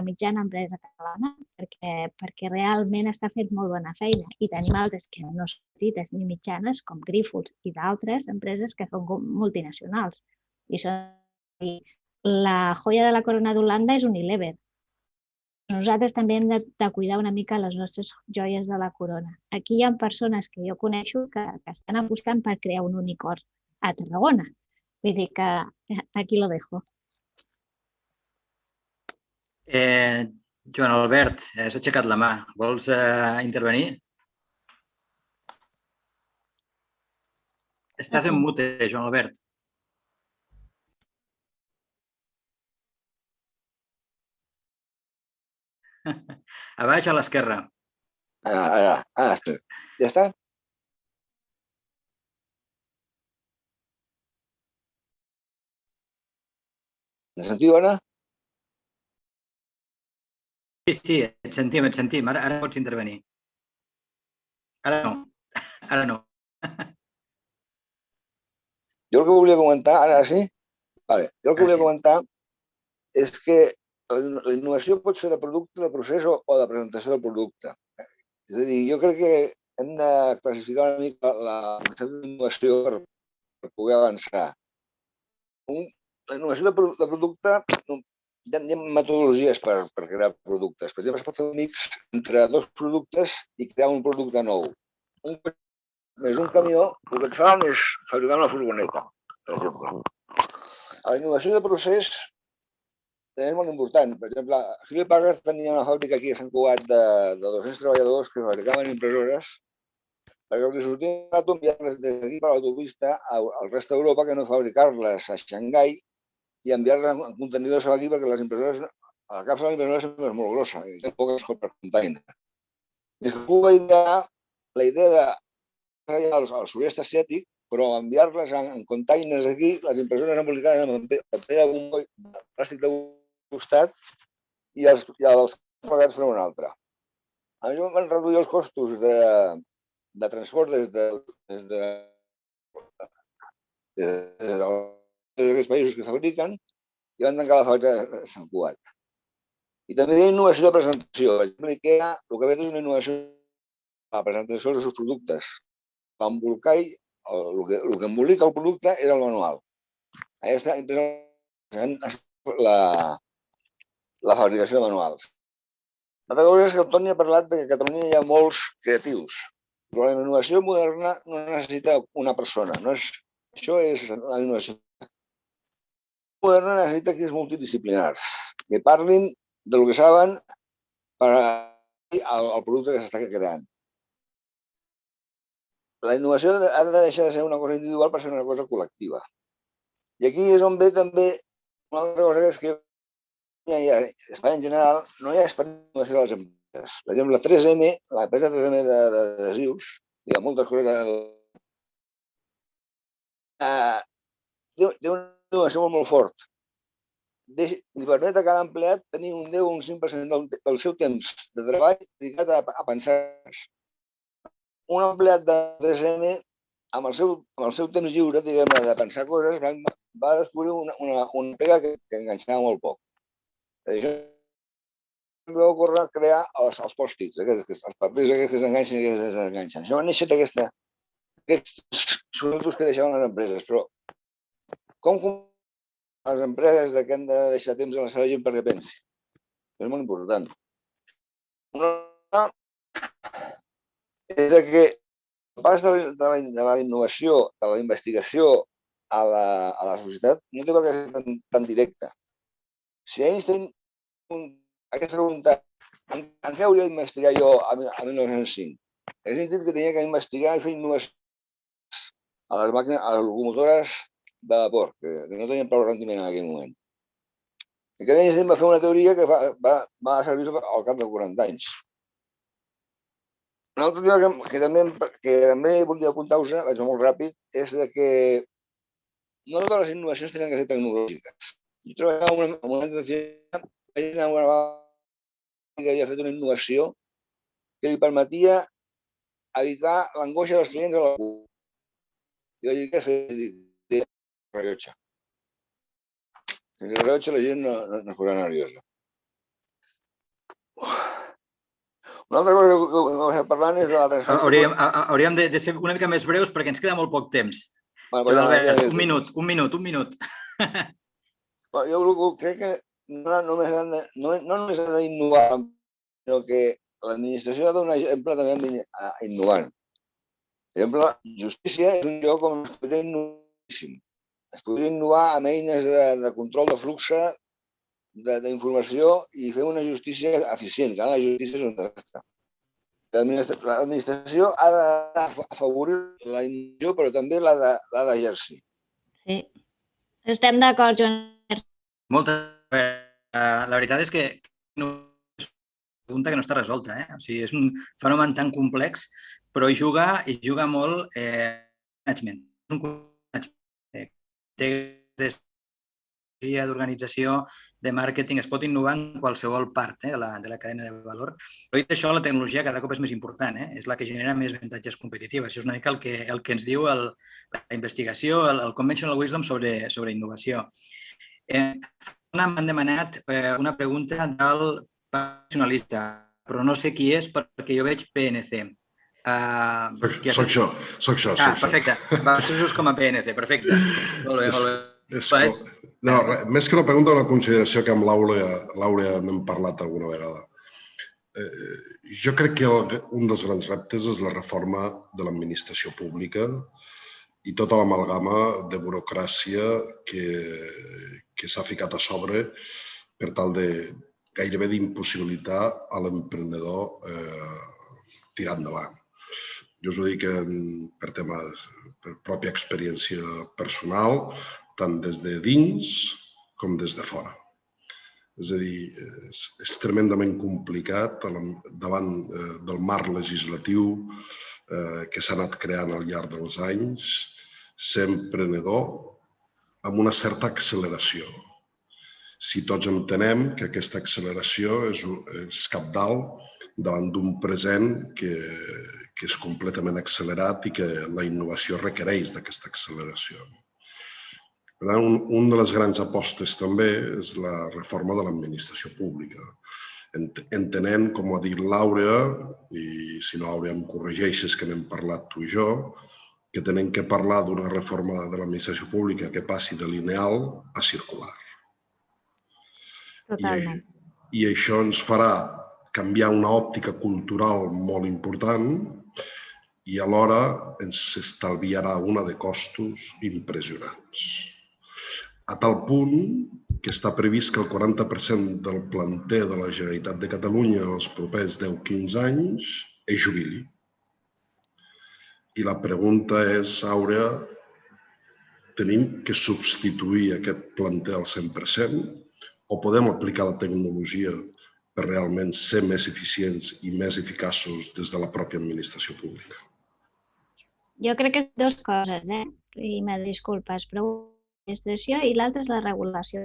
[SPEAKER 2] mitjana empresa catalana, perquè realment està fent molt bona feina. I tenim altres que no són petites ni mitjanes, com Grifols i d'altres empreses que són multinacionals. I la joia de la corona d'Holanda és Unilever. Nosaltres també hem de cuidar una mica les nostres joies de la corona. Aquí hi ha persones que jo coneixo que estan apostant per crear un unicorn a Tarragona. Vull dir que aquí lo dejo.
[SPEAKER 1] Joan Albert, has aixecat la mà. Vols intervenir? Estàs en mute, Joan Albert. A baix, a l'esquerra.
[SPEAKER 8] Ara, està. Ja està? La sentiu ara?
[SPEAKER 1] Sí, et sentim. Ara pots intervenir. Ara no.
[SPEAKER 8] Jo el que volia comentar, ara sí? Vale. Jo el que volia comentar és que la innovació pot ser de producte, de procés o de presentació del producte. És a dir, jo crec que hem de classificar una mica la innovació per poder avançar. La innovació de producte, hi ha metodologies per crear productes. Per exemple, es pot fer un mix entre dos productes i crear un producte nou. Més un camió, el que fan és fabricar una furgoneta, per exemple. La innovació de procés és molt important. Per exemple, Hewlett Packard tenia una fàbrica aquí a Sant Cugat de 200 treballadors que fabricaven impressores perquè el que sortia era enviar-les des d'aquí per l'autopista al rest d'Europa que no fabricar-les a Xangai i enviar-les en contenidors aquí perquè les impressores, la capsa de l'impressora sempre és molt grossa i té poques per container. I és que la idea al sud-est asiàtic, però enviar-les en containers aquí, les impressores embolicades amb paper de plàstic de costat i els pagats per un altre. A mi van reduir els costos de transport des d'aquests països que fabriquen i van tancar la fàbrica de Sant Cugat. I també hi ha innovació de presentació. Per exemple, IKEA el que ha fet és una innovació a la presentació dels seus productes. L'embolcall, el que embolica el producte és el manual. Aquesta empresa la fabricació de manuals. L'altra cosa és que el Toni ha parlat que a Catalunya hi ha molts creatius, però la innovació moderna no necessita una persona. Això és la innovació. La moderna necessita equips multidisciplinars que parlin del que saben per al producte que s'està creant. La innovació ha de deixar de ser una cosa individual per ser una cosa col·lectiva. I aquí és on ve també una altra cosa, que és que a Espanya en general no hi ha innovació de les empreses. Per exemple, la 3M, l'empresa 3M d'adhesius, i de moltes coses, té una innovació molt fort. Li permet a cada empleat tenir un 10 o un 5% del seu temps de treball dedicat a pensar. Un empleat de 3M, amb el seu temps lliure, diguem-ne, de pensar coses, va descobrir una pega que enganxava molt poc. Això va ocórrer crear els pòstits, els papers que s'enganxen i que es desenganxen. Això va néixer d'aquests surtos que deixaven les empreses. Però com les empreses que han de deixar temps a la seva gent perquè pensi? És molt important. Una és que el pas de la innovació, de la investigació a la societat no té per què ser tan directe. Si Einstein hagués preguntat en què hauria d'investigar jo a 1905, hagués sentit que tenia que investigar i fer innovació a les màquines, a les locomotores de vapor, que no tenien prou rendiment en aquell moment. I que Einstein va fer una teoria que va servir al cap de 40 anys. Un altre tema que també volia apuntar-vos, vaig molt ràpid, és que no totes les innovacions tenen que ser tecnològiques. Jo treballava en una entitat que havia fet una innovació que li permetia evitar l'angoixa dels clients a la cua. I vaig dir, què fer? Dic, rellotge. Sense rellotge la gent no es posarà nerviosa. Una altra cosa que estem parlant és de la transformació.
[SPEAKER 1] Hauríem de ser una mica més breus perquè ens queda molt poc temps. Albert, un minut.
[SPEAKER 8] Jo crec que no només ha d'innovar, sinó que l'administració ha de donar exemple també innovant. Per exemple, justícia és un lloc on es podria innovar. Es podria innovar amb eines de control de flux d'informació i fer una justícia eficient, que la justícia és un desastre. L'administració ha d'afavorir la innovació, però també l'ha d'exercir.
[SPEAKER 2] Sí, estem d'acord, Joan.
[SPEAKER 1] La veritat és que és una pregunta que no està resolta. O sigui, és un fenomen tan complex, però hi juga molt management. És un management d'organització, de màrqueting, es pot innovar en qualsevol part de la cadena de valor. Però dit això, la tecnologia cada cop és més important, és la que genera més avantatges competitius. Això és una mica el que ens diu la investigació, el conventional wisdom sobre innovació. M'han demanat una pregunta del professionalista, però no sé qui és perquè jo veig PNC.
[SPEAKER 9] Soc jo.
[SPEAKER 1] Perfecte. Tu just com a PNC, perfecte. Molt bé.
[SPEAKER 9] No, més que una pregunta, una consideració que amb l'Àurea n'hem parlat alguna vegada. Jo crec que un dels grans reptes és la reforma de l'administració pública i tota l'amalgama de burocràcia que s'ha ficat a sobre per tal de gairebé d'impossibilitar a l'emprenedor tirar endavant. Jo us ho dic per pròpia experiència personal, tant des de dins com des de fora. És a dir, és tremendament complicat davant del marc legislatiu que s'ha anat creant al llarg dels anys, ser emprenedor amb una certa acceleració. Si tots entenem que aquesta acceleració és cabdal davant d'un present que és completament accelerat i que la innovació requereix d'aquesta acceleració. Per tant, una de les grans apostes també és la reforma de l'administració pública. Entenent, com ha dit l'Àurea, i si no, Àurea, em corregeixes que n'hem parlat tu i jo, que tenem que parlar d'una reforma de l'administració pública que passi de lineal a circular.
[SPEAKER 2] Totalment.
[SPEAKER 9] I això ens farà canviar una òptica cultural molt important i alhora ens estalviarà una de costos impressionants. A tal punt que està previst que el 40% del planter de la Generalitat de Catalunya els propers 10-15 anys es jubili. I la pregunta és, Àurea, tenim que substituir aquest planter al 100% o podem aplicar la tecnologia per realment ser més eficients i més eficaços des de la pròpia administració pública?
[SPEAKER 2] Jo crec que són dues coses, i me disculpes, però l'administració i l'altra és la regulació.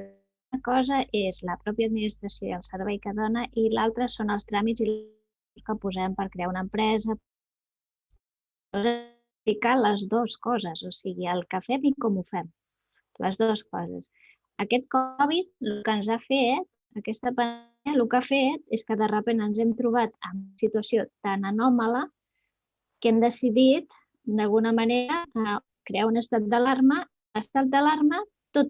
[SPEAKER 2] Una cosa és la pròpia administració i el servei que dona i l'altra són els tràmits que posem per crear una empresa. Explicar les dues coses, o sigui, el que fem i com ho fem, les dues coses. Aquest Covid, el que ens ha fet, aquesta pandèmia, el que ha fet és que de sobte ens hem trobat en una situació tan anòmala que hem decidit, d'alguna manera, crear un estat d'alarma. L'estat d'alarma, tot.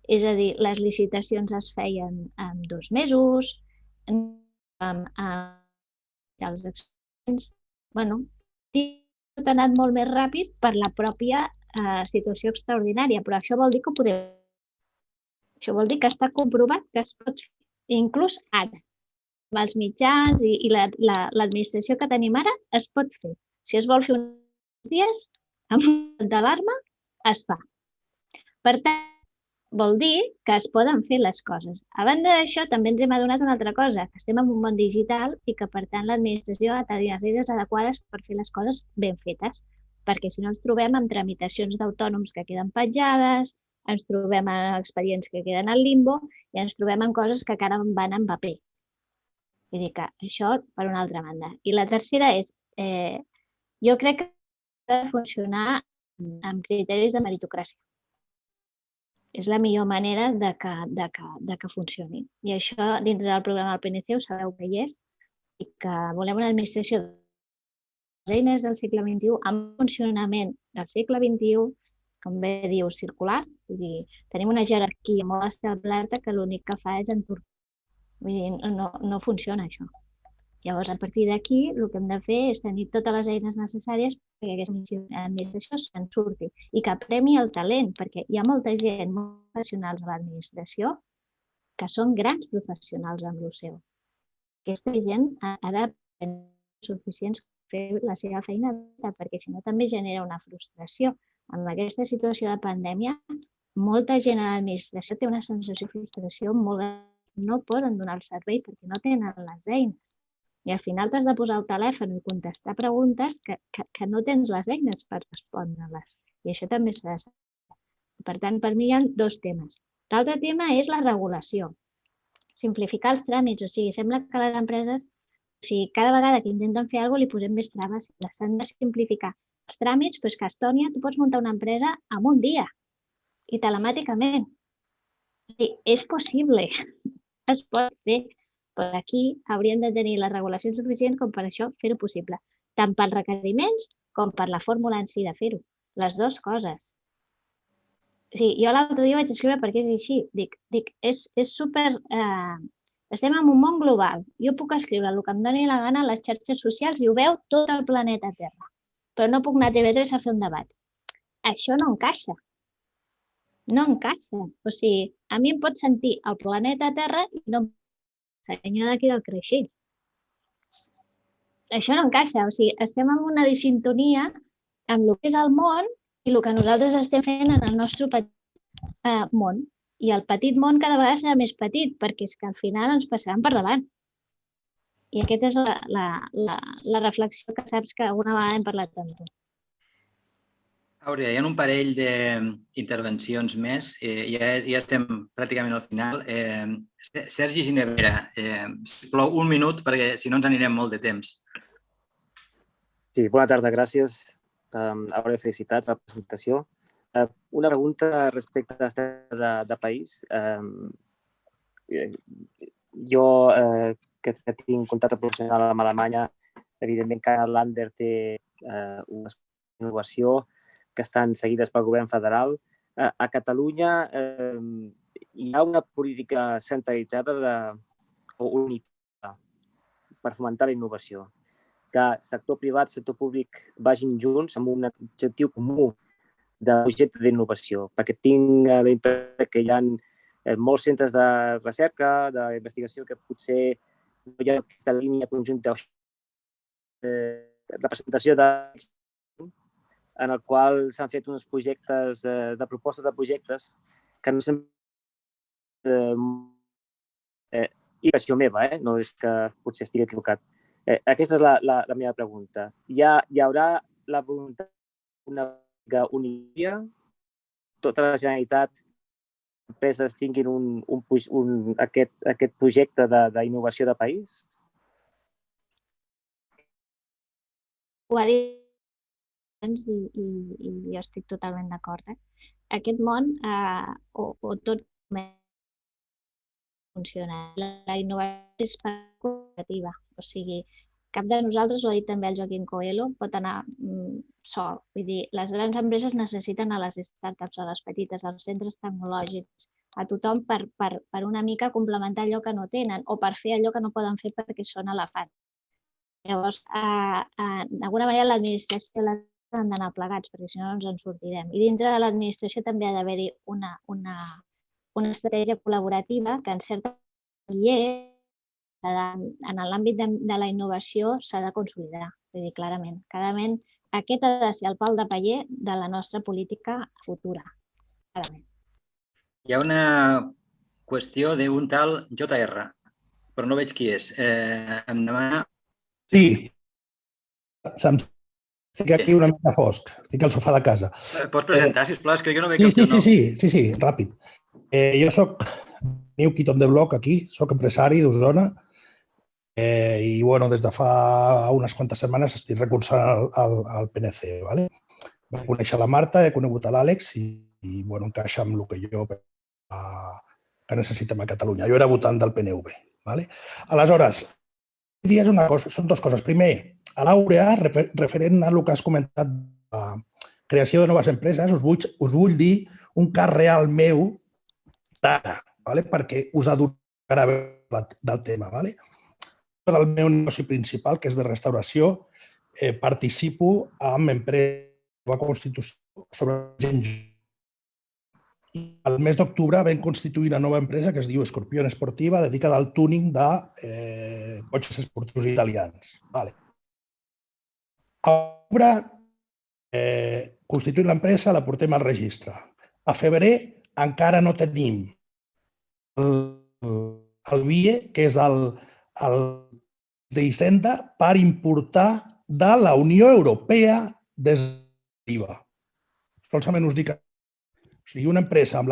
[SPEAKER 2] És a dir, les licitacions es feien en 2 mesos, els expedients, tot ha anat molt més ràpid per la pròpia situació extraordinària, però això vol dir que ho podem. Això vol dir que està comprovat que es pot fer, inclús ara. Amb els mitjans i l'administració que tenim ara es pot fer. Si es vol fer uns dies, amb un estat d'alarma, es fa. Per tant, vol dir que es poden fer les coses. A banda d'això, també ens hem adonat una altra cosa, que estem en un món digital i que, per tant, l'administració ha de tenir les eines adequades per fer les coses ben fetes, perquè si no ens trobem amb tramitacions d'autònoms que queden petjades, ens trobem amb expedients que queden al limbo i ens trobem amb coses que encara van en paper. Vull dir que això per una altra banda. I la tercera és, jo crec que ha de funcionar amb criteris de meritocràcia. És la millor manera de que funcioni. I això, dintre del programa del PNC, ho sabeu que hi és, i que volem una administració de les eines del segle XXI amb funcionament del segle XXI, com bé diu, circular. Vull dir, tenim una jerarquia molt establerta que l'únic que fa és entorpir. Vull dir, no funciona això. Llavors, a partir d'aquí, el que hem de fer és tenir totes les eines necessàries perquè aquesta administració se'n surti i que premi el talent, perquè hi ha molta gent, molts professionals a l'administració que són grans professionals en el seu. Aquesta gent ha de tenir suficients per fer la seva feina, perquè si no també genera una frustració. En aquesta situació de pandèmia, molta gent a l'administració té una sensació de frustració molt gran. No poden donar el servei perquè no tenen les eines. I al final t'has de posar al telèfon i contestar preguntes que no tens les eines per respondre-les. I això també s'ha de saber. Per tant, per mi hi ha 2 temes. L'altre tema és la regulació. Simplificar els tràmits. O sigui, sembla que les empreses, cada vegada que intenten fer alguna cosa li posem més traves. Les han de simplificar. Els tràmits, doncs que a Estònia tu pots muntar una empresa en un dia i telemàticament. És possible. Es pot fer. Però aquí hauríem de tenir la regulació suficient com per això fer-ho possible, tant pels requeriments com per la fórmula en si de fer-ho. Les 2 coses. Sí, jo l'altre dia vaig escriure perquè és així. Dic, és super... Estem en un món global. Jo puc escriure el que em doni la gana a les xarxes socials i ho veu tot el planeta Terra. Però no puc anar a TV3 a fer un debat. Això no encaixa. No encaixa. O sigui, a mi em pot sentir el planeta Terra i no senyora d'aquí del Creixell. Això no encaixa, o sigui, estem en una disintonia amb el que és el món i el que nosaltres estem fent en el nostre petit món. I el petit món cada vegada serà més petit, perquè és que al final ens passaran per davant. I aquesta és la reflexió que saps que alguna vegada hem parlat amb tu.
[SPEAKER 1] Àurea, hi ha un parell d'intervencions més. Ja estem pràcticament al final. Sergi Ginevera, sisplau, un minut, perquè si no ens anirem molt de temps.
[SPEAKER 10] Sí, bona tarda, gràcies. Àurea, felicitats a la presentació. Una pregunta respecte a l'estat de país. Jo, que tinc contacte professional amb Alemanya, evidentment que l'Ander té una innovació que estan seguides pel govern federal. A Catalunya hi ha una política centralitzada o unificada per fomentar la innovació, que sector privat i sector públic vagin junts amb un objectiu comú de projecte d'innovació, perquè tinc la impressió que hi ha molts centres de recerca, d'investigació, que potser no hi ha aquesta línia conjunta de representació en el qual s'han fet uns projectes, de propostes de projectes, que no sempre impressió meva, no és que potser estigui equivocat. Aquesta és la meva pregunta. Hi haurà la voluntat d'una unida, tota la Generalitat, empreses tinguin aquest projecte d'innovació de país?
[SPEAKER 2] Ho ha dit i jo estic totalment d'acord. Aquest món, o tot funciona. La innovació és cooperativa, o sigui, cap de nosaltres, ho ha dit també el Joaquim Coelho, pot anar sol. Vull dir, les grans empreses necessiten a les startups, a les petites, als centres tecnològics, a tothom per una mica complementar allò que no tenen o per fer allò que no poden fer perquè són elefants. Llavors, d'alguna manera l'administració han d'anar plegats, perquè si no ens en sortirem. I dintre de l'administració també ha d'haver-hi una estratègia col·laborativa que en certa manera en l'àmbit de la innovació s'ha de consolidar, vull dir, clarament. Clarament, aquest ha de ser el pal de paller de la nostra política futura, clarament.
[SPEAKER 1] Hi ha una qüestió d'un tal JR, però no veig qui és. Em demana...
[SPEAKER 11] Sí, estic aquí una mica fosc, estic al sofà de casa.
[SPEAKER 1] Pots presentar, sisplau? És que jo no veig el teu nom.
[SPEAKER 11] Sí, ràpid. Jo soc New Kid on the Block aquí, soc empresari d'Osona i des de fa unes quantes setmanes estic recursant al PNC. Vaig conèixer la Marta, he conegut l'Àlex i encaixa amb el que jo que necessitem a Catalunya. Jo era votant del PNV. Aleshores, són dues coses. Primer, a l'Àurea, referent a el que has comentat de la creació de noves empreses, us vull dir un cas real meu d'ara, perquè us adonarà del tema. Del meu negoci principal, que és de restauració, participo amb empreses de nova constitució sobre gent jove. I el mes d'octubre vam constituir una nova empresa que es diu Scorpion Esportiva, dedicada al túning de cotxes esportius italians. A l'octubre constituïm l'empresa, la portem al registre. A febrer encara no tenim el BIE, que és el d'Hisenda, per importar de la Unió Europea des d'IVA. Solament us dic o sigui, una empresa amb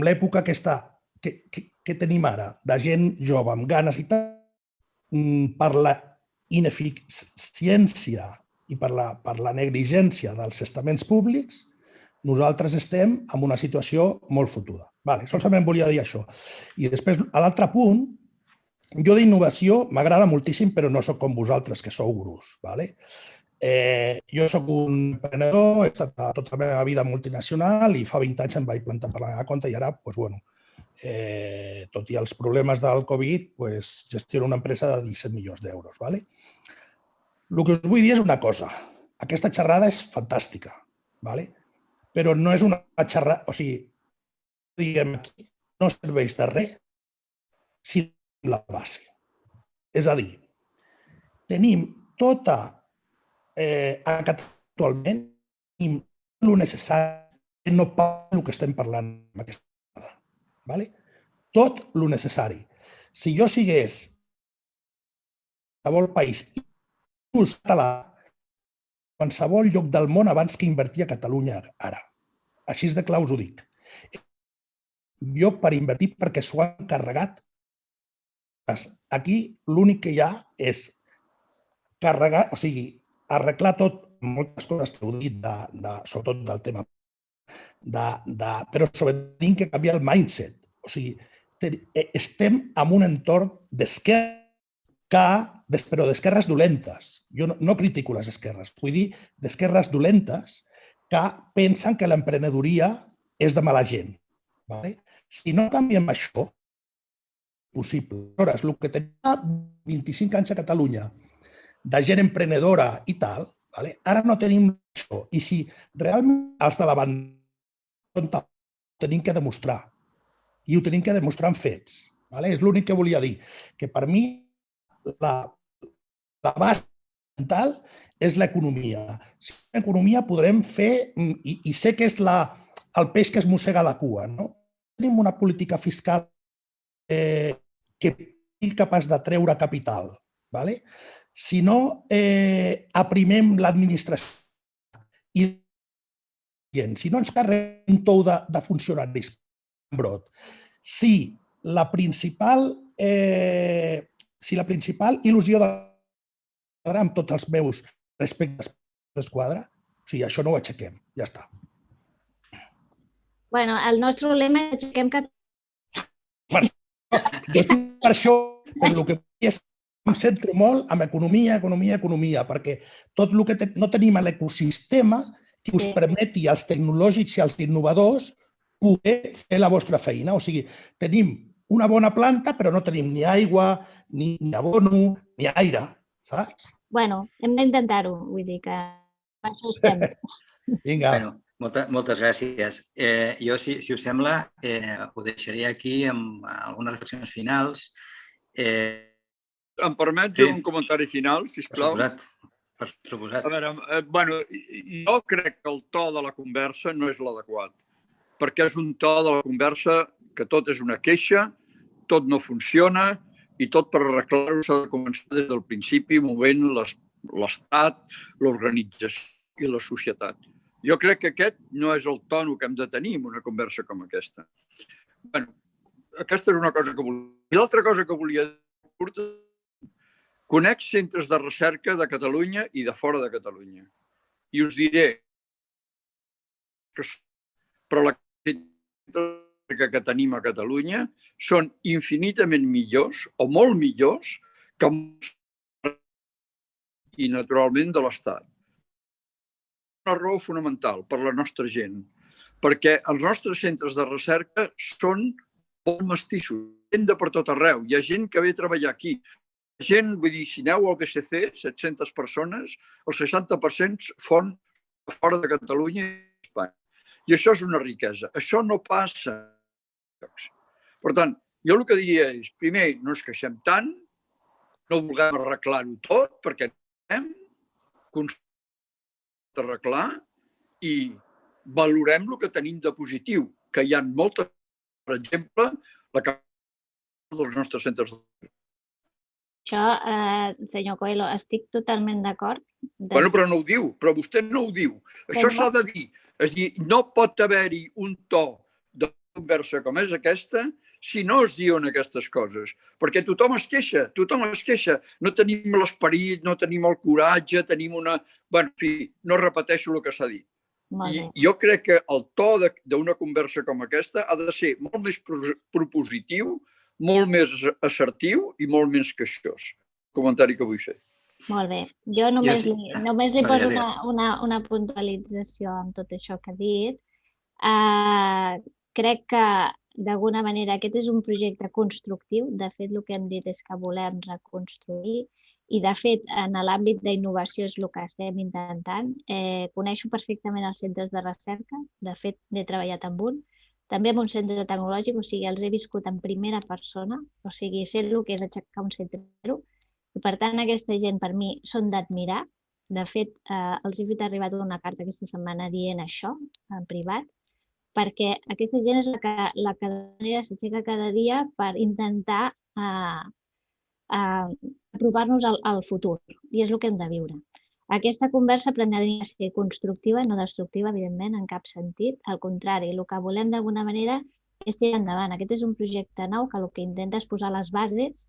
[SPEAKER 11] l'època que tenim ara, de gent jove, amb ganes i tal, per la ineficiència i per la negligència dels estaments públics, nosaltres estem en una situació molt fotuda. Solament volia dir això. I després, a l'altre punt, jo d'innovació m'agrada moltíssim, però no soc com vosaltres, que sou gurús. Jo soc un emprenedor, he estat tota la meva vida multinacional i fa 20 anys em vaig plantar per la meva compte i ara, tot i els problemes del Covid, gestiono una empresa de 17 milions d'euros. El que us vull dir és una cosa. Aquesta xerrada és fantàstica, però no és una xerrada... O sigui, diguem aquí, no serveix de res si no la base. És a dir, tenim tota actualment el necessari, no pas el que estem parlant en aquesta vegada. Tot el necessari. Si jo sigués qualsevol país, inclús català, qualsevol lloc del món abans que invertir a Catalunya ara. Així de clar us ho dic. Lloc per invertir perquè s'ho han carregat. Aquí l'únic que hi ha és carregar, o sigui, arreglar tot, moltes coses que heu dit, sobretot del tema, però sobretot tenim que canviar el mindset. O sigui, estem en un entorn d'esquerra, però d'esquerres dolentes. Jo no critico les esquerres, vull dir d'esquerres dolentes que pensen que l'emprenedoria és de mala gent. Si no canviem això, possible. Aleshores, el que tenia 25 anys a Catalunya de gent emprenedora i tal, ara no tenim això. I si realment els de la banda ho tenim que demostrar. I ho tenim que demostrar amb fets. És l'únic que volia dir. Que per mi la base mental és l'economia. Si l'economia podrem fer, i sé que és el peix que es mossega la cua, no? Tenim una política fiscal que sigui capaç de treure capital. Si no aprimem l'administració i si no ens carreguem un tou de funcionaris brot, si la principal il·lusió amb tots els meus respectes d'Esquadra, o sigui, això no ho aixequem, ja està.
[SPEAKER 2] Bueno, el nostre lema és aixequem Catalunya.
[SPEAKER 11] Jo estic per això, però el que vull és que em centro molt en economia, perquè tot el que no tenim a l'ecosistema que us permeti als tecnològics i als innovadors poder fer la vostra feina. O sigui, tenim una bona planta, però no tenim ni aigua, ni abono, ni aire, saps?
[SPEAKER 2] Bueno, hem d'intentar-ho, vull dir que per això estem.
[SPEAKER 11] Vinga.
[SPEAKER 1] Moltes gràcies. Jo, si us sembla, ho deixaria aquí amb algunes reflexions finals.
[SPEAKER 5] Em permets un comentari final, sisplau?
[SPEAKER 1] Per suposat.
[SPEAKER 5] A veure, jo crec que el to de la conversa no és l'adequat, perquè és un to de la conversa que tot és una queixa, tot no funciona i tot per arreglar-ho s'ha de començar des del principi movent l'Estat, l'organització i la societat. Jo crec que aquest no és el tono que hem de tenir en una conversa com aquesta. Bé, aquesta és una cosa que volia dir. I l'altra cosa que volia dir, conec centres de recerca de Catalunya i de fora de Catalunya. I us diré però la recerca que tenim a Catalunya són infinitament millors o molt millors que i naturalment de l'Estat. Una raó fonamental per la nostra gent, perquè els nostres centres de recerca són molt mestissos, gent de per tot arreu. Hi ha gent que ve a treballar aquí. Gent, vull dir, si aneu al BCC, 700 persones, el 60% són fora de Catalunya i Espanya. I això és una riquesa. Això no passa. Per tant, jo el que diria és, primer, no ens queixem tant, no vulguem arreglar-ho tot, perquè anem arreglar i valorem el que tenim de positiu, que hi ha moltes, per exemple, la capacitat dels nostres centres de recerca.
[SPEAKER 2] Això, senyor Coelho, estic totalment d'acord.
[SPEAKER 5] Bueno, però no ho diu, però vostè no ho diu. Això s'ha de dir. És a dir, no pot haver-hi un to de conversa com és aquesta si no es diuen aquestes coses. Perquè tothom es queixa. No tenim l'esperit, no tenim el coratge, tenim una... Bé, en fi, no repeteixo el que s'ha dit. I jo crec que el to d'una conversa com aquesta ha de ser molt més propositiu, molt més assertiu i molt menys queixós. Comentari que vull fer.
[SPEAKER 2] Molt bé. Jo només li poso una puntualització amb tot això que ha dit. Crec que, d'alguna manera, aquest és un projecte constructiu. De fet, el que hem dit és que volem reconstruir i, de fet, en l'àmbit d'innovació és el que estem intentant. Coneixo perfectament els centres de recerca. De fet, n'he treballat amb un. També amb un centre tecnològic, o sigui, els he viscut en primera persona, o sigui, sé el que és aixecar un centre zero. I, per tant, aquesta gent, per mi, són d'admirar. De fet, els he fet arribar una carta aquesta setmana dient això, en privat, perquè aquesta gent és la que s'aixeca cada dia per intentar apropar-nos al futur, i és el que hem de viure. Aquesta conversa plantejaria ser constructiva, no destructiva, evidentment, en cap sentit. Al contrari, el que volem d'alguna manera és tirar endavant. Aquest és un projecte nou que el que intenta és posar les bases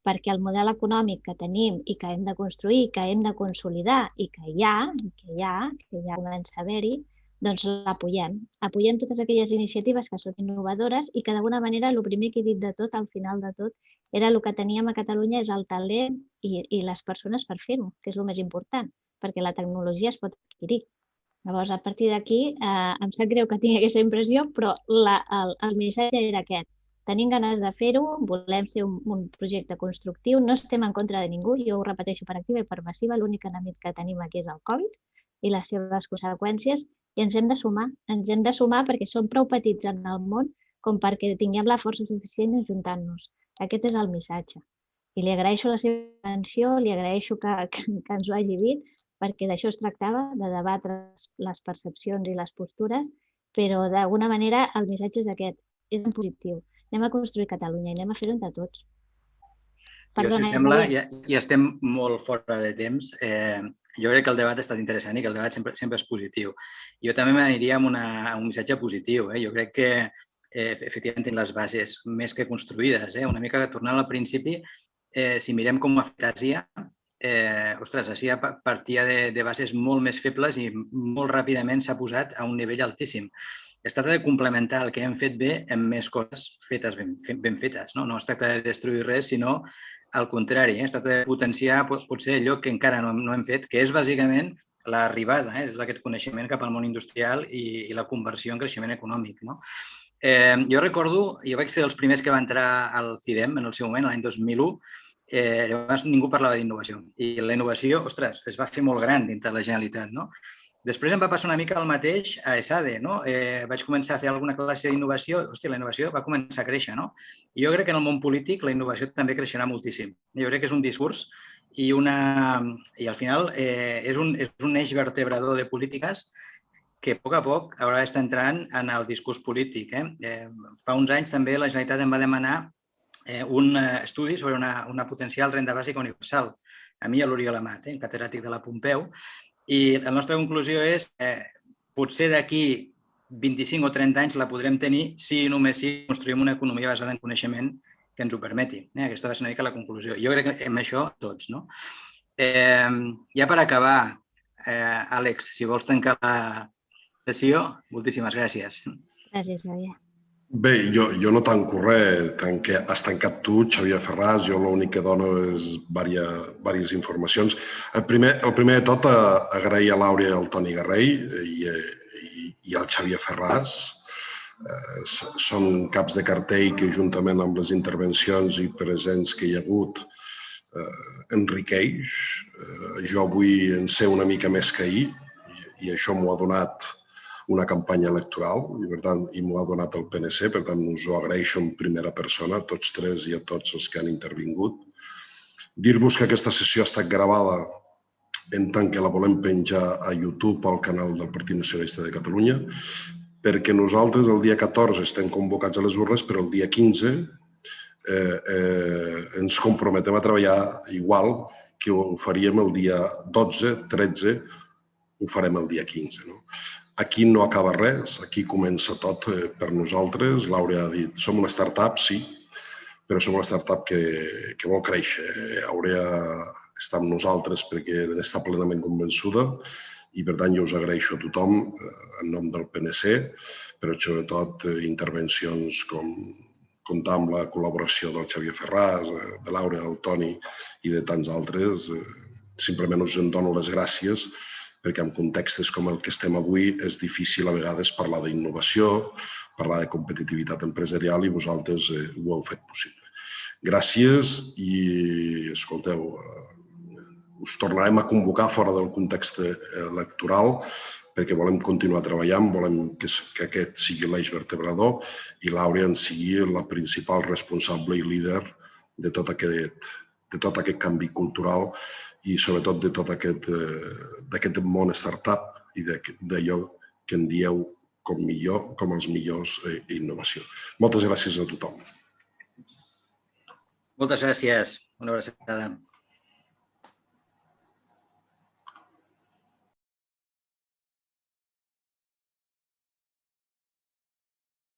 [SPEAKER 2] perquè el model econòmic que tenim i que hem de construir, que hem de consolidar i que ja comença a haver-hi, doncs l'apoyem. Apoyem totes aquelles iniciatives que són innovadores i que d'alguna manera el primer que he dit de tot, al final de tot, era el que teníem a Catalunya és el talent i les persones per fer-ho, que és el més important, perquè la tecnologia es pot adquirir. Llavors, a partir d'aquí, em sap greu que tingui aquesta impressió, però el missatge era aquest. Tenim ganes de fer-ho, volem ser un projecte constructiu, no estem en contra de ningú, jo ho repeteixo per activa i per passiva, l'únic enemic que tenim aquí és el Covid i les seves conseqüències, i ens hem de sumar perquè som prou petits en el món com perquè tinguem la força suficient d'ajuntar-nos. Aquest és el missatge. I li agraeixo la seva atenció, li agraeixo que ens ho hagi dit, perquè d'això es tractava, de debatre les percepcions i les postures, però d'alguna manera el missatge és aquest, és en positiu. Anem a construir Catalunya i anem a fer-ho entre tots.
[SPEAKER 1] Jo, si sembla, ja estem molt fora de temps. Jo crec que el debat ha estat interessant i que el debat sempre és positiu. Jo també m'aniria amb un missatge positiu. Jo crec que efectivament tenim les bases més que construïdes. Una mica tornant al principi, si mirem com ho ha fet Àsia, Àsia partia de bases molt més febles i molt ràpidament s'ha posat a un nivell altíssim. Es tracta de complementar el que hem fet bé amb més coses fetes ben fetes. No es tracta de destruir res, sinó al contrari. Es tracta de potenciar potser allò que encara no hem fet, que és bàsicament l'arribada d'aquest coneixement cap al món industrial i la conversió en creixement econòmic. Jo recordo, jo vaig ser dels primers que va entrar al CIDEM en el seu moment, l'any 2001, llavors ningú parlava d'innovació. I la innovació, es va fer molt gran dintre de la Generalitat. Després em va passar una mica el mateix a ESADE. Vaig començar a fer alguna classe d'innovació. La innovació va començar a créixer. I jo crec que en el món polític la innovació també creixerà moltíssim. Jo crec que és un discurs i al final és un eix vertebrador de polítiques que a poc haurà d'estar entrant en el discurs polític. Fa uns anys també la Generalitat em va demanar un estudi sobre una potencial renda bàsica universal. A mi i a l'Oriol Amat, catedràtic de la Pompeu. I la nostra conclusió és que potser d'aquí 25 o 30 anys la podrem tenir si només construïm una economia basada en coneixement que ens ho permeti. Aquesta va ser una mica la conclusió. Jo crec que amb això tots. Ja per acabar, Àlex, si vols tancar la sessió, moltíssimes gràcies.
[SPEAKER 2] Gràcies, Xavier.
[SPEAKER 9] Bé, jo no tanco res, has tancat tu, Xavier Ferràs, jo l'únic que dono és diverses informacions. El primer de tot, agrair a l'Àurea i al Toni Garrell i al Xavier Ferràs. Són caps de cartell que, juntament amb les intervencions i presents que hi ha hagut, enriqueix. Jo avui en sé una mica més que ahir i això m'ho ha donat una campanya electoral i m'ho ha donat el PNC, per tant us ho agraeixo en primera persona, a tots tres i a tots els que han intervingut. Dir-vos que aquesta sessió ha estat gravada en tant que la volem penjar a YouTube al canal del Partit Nacionalista de Catalunya, perquè nosaltres el dia 14 estem convocats a les urnes, però el dia 15 ens comprometem a treballar igual que ho faríem el dia 12, 13, ho farem el dia 15. Aquí no acaba res, aquí comença tot per nosaltres. L'Àurea ha dit, som una startup, sí, però som una startup que vol créixer. Àurea està amb nosaltres perquè està plenament convençuda i, per tant, jo us agraeixo a tothom en nom del PNC, però sobretot intervencions com comptar amb la col·laboració del Xavier Ferràs, de l'Àurea, del Toni i de tants altres. Simplement us en dono les gràcies perquè en contextes com el que estem avui és difícil a vegades parlar d'innovació, parlar de competitivitat empresarial i vosaltres ho heu fet possible. Gràcies i, escolteu, us tornarem a convocar fora del context electoral perquè volem continuar treballant, volem que aquest sigui l'eix vertebrador i l'Àurea en sigui la principal responsable i líder de tot aquest canvi cultural i sobretot de tot aquest món startup i d'allò que en dieu com els millors innovació. Moltes gràcies a tothom.
[SPEAKER 1] Moltes gràcies. Una abraçada.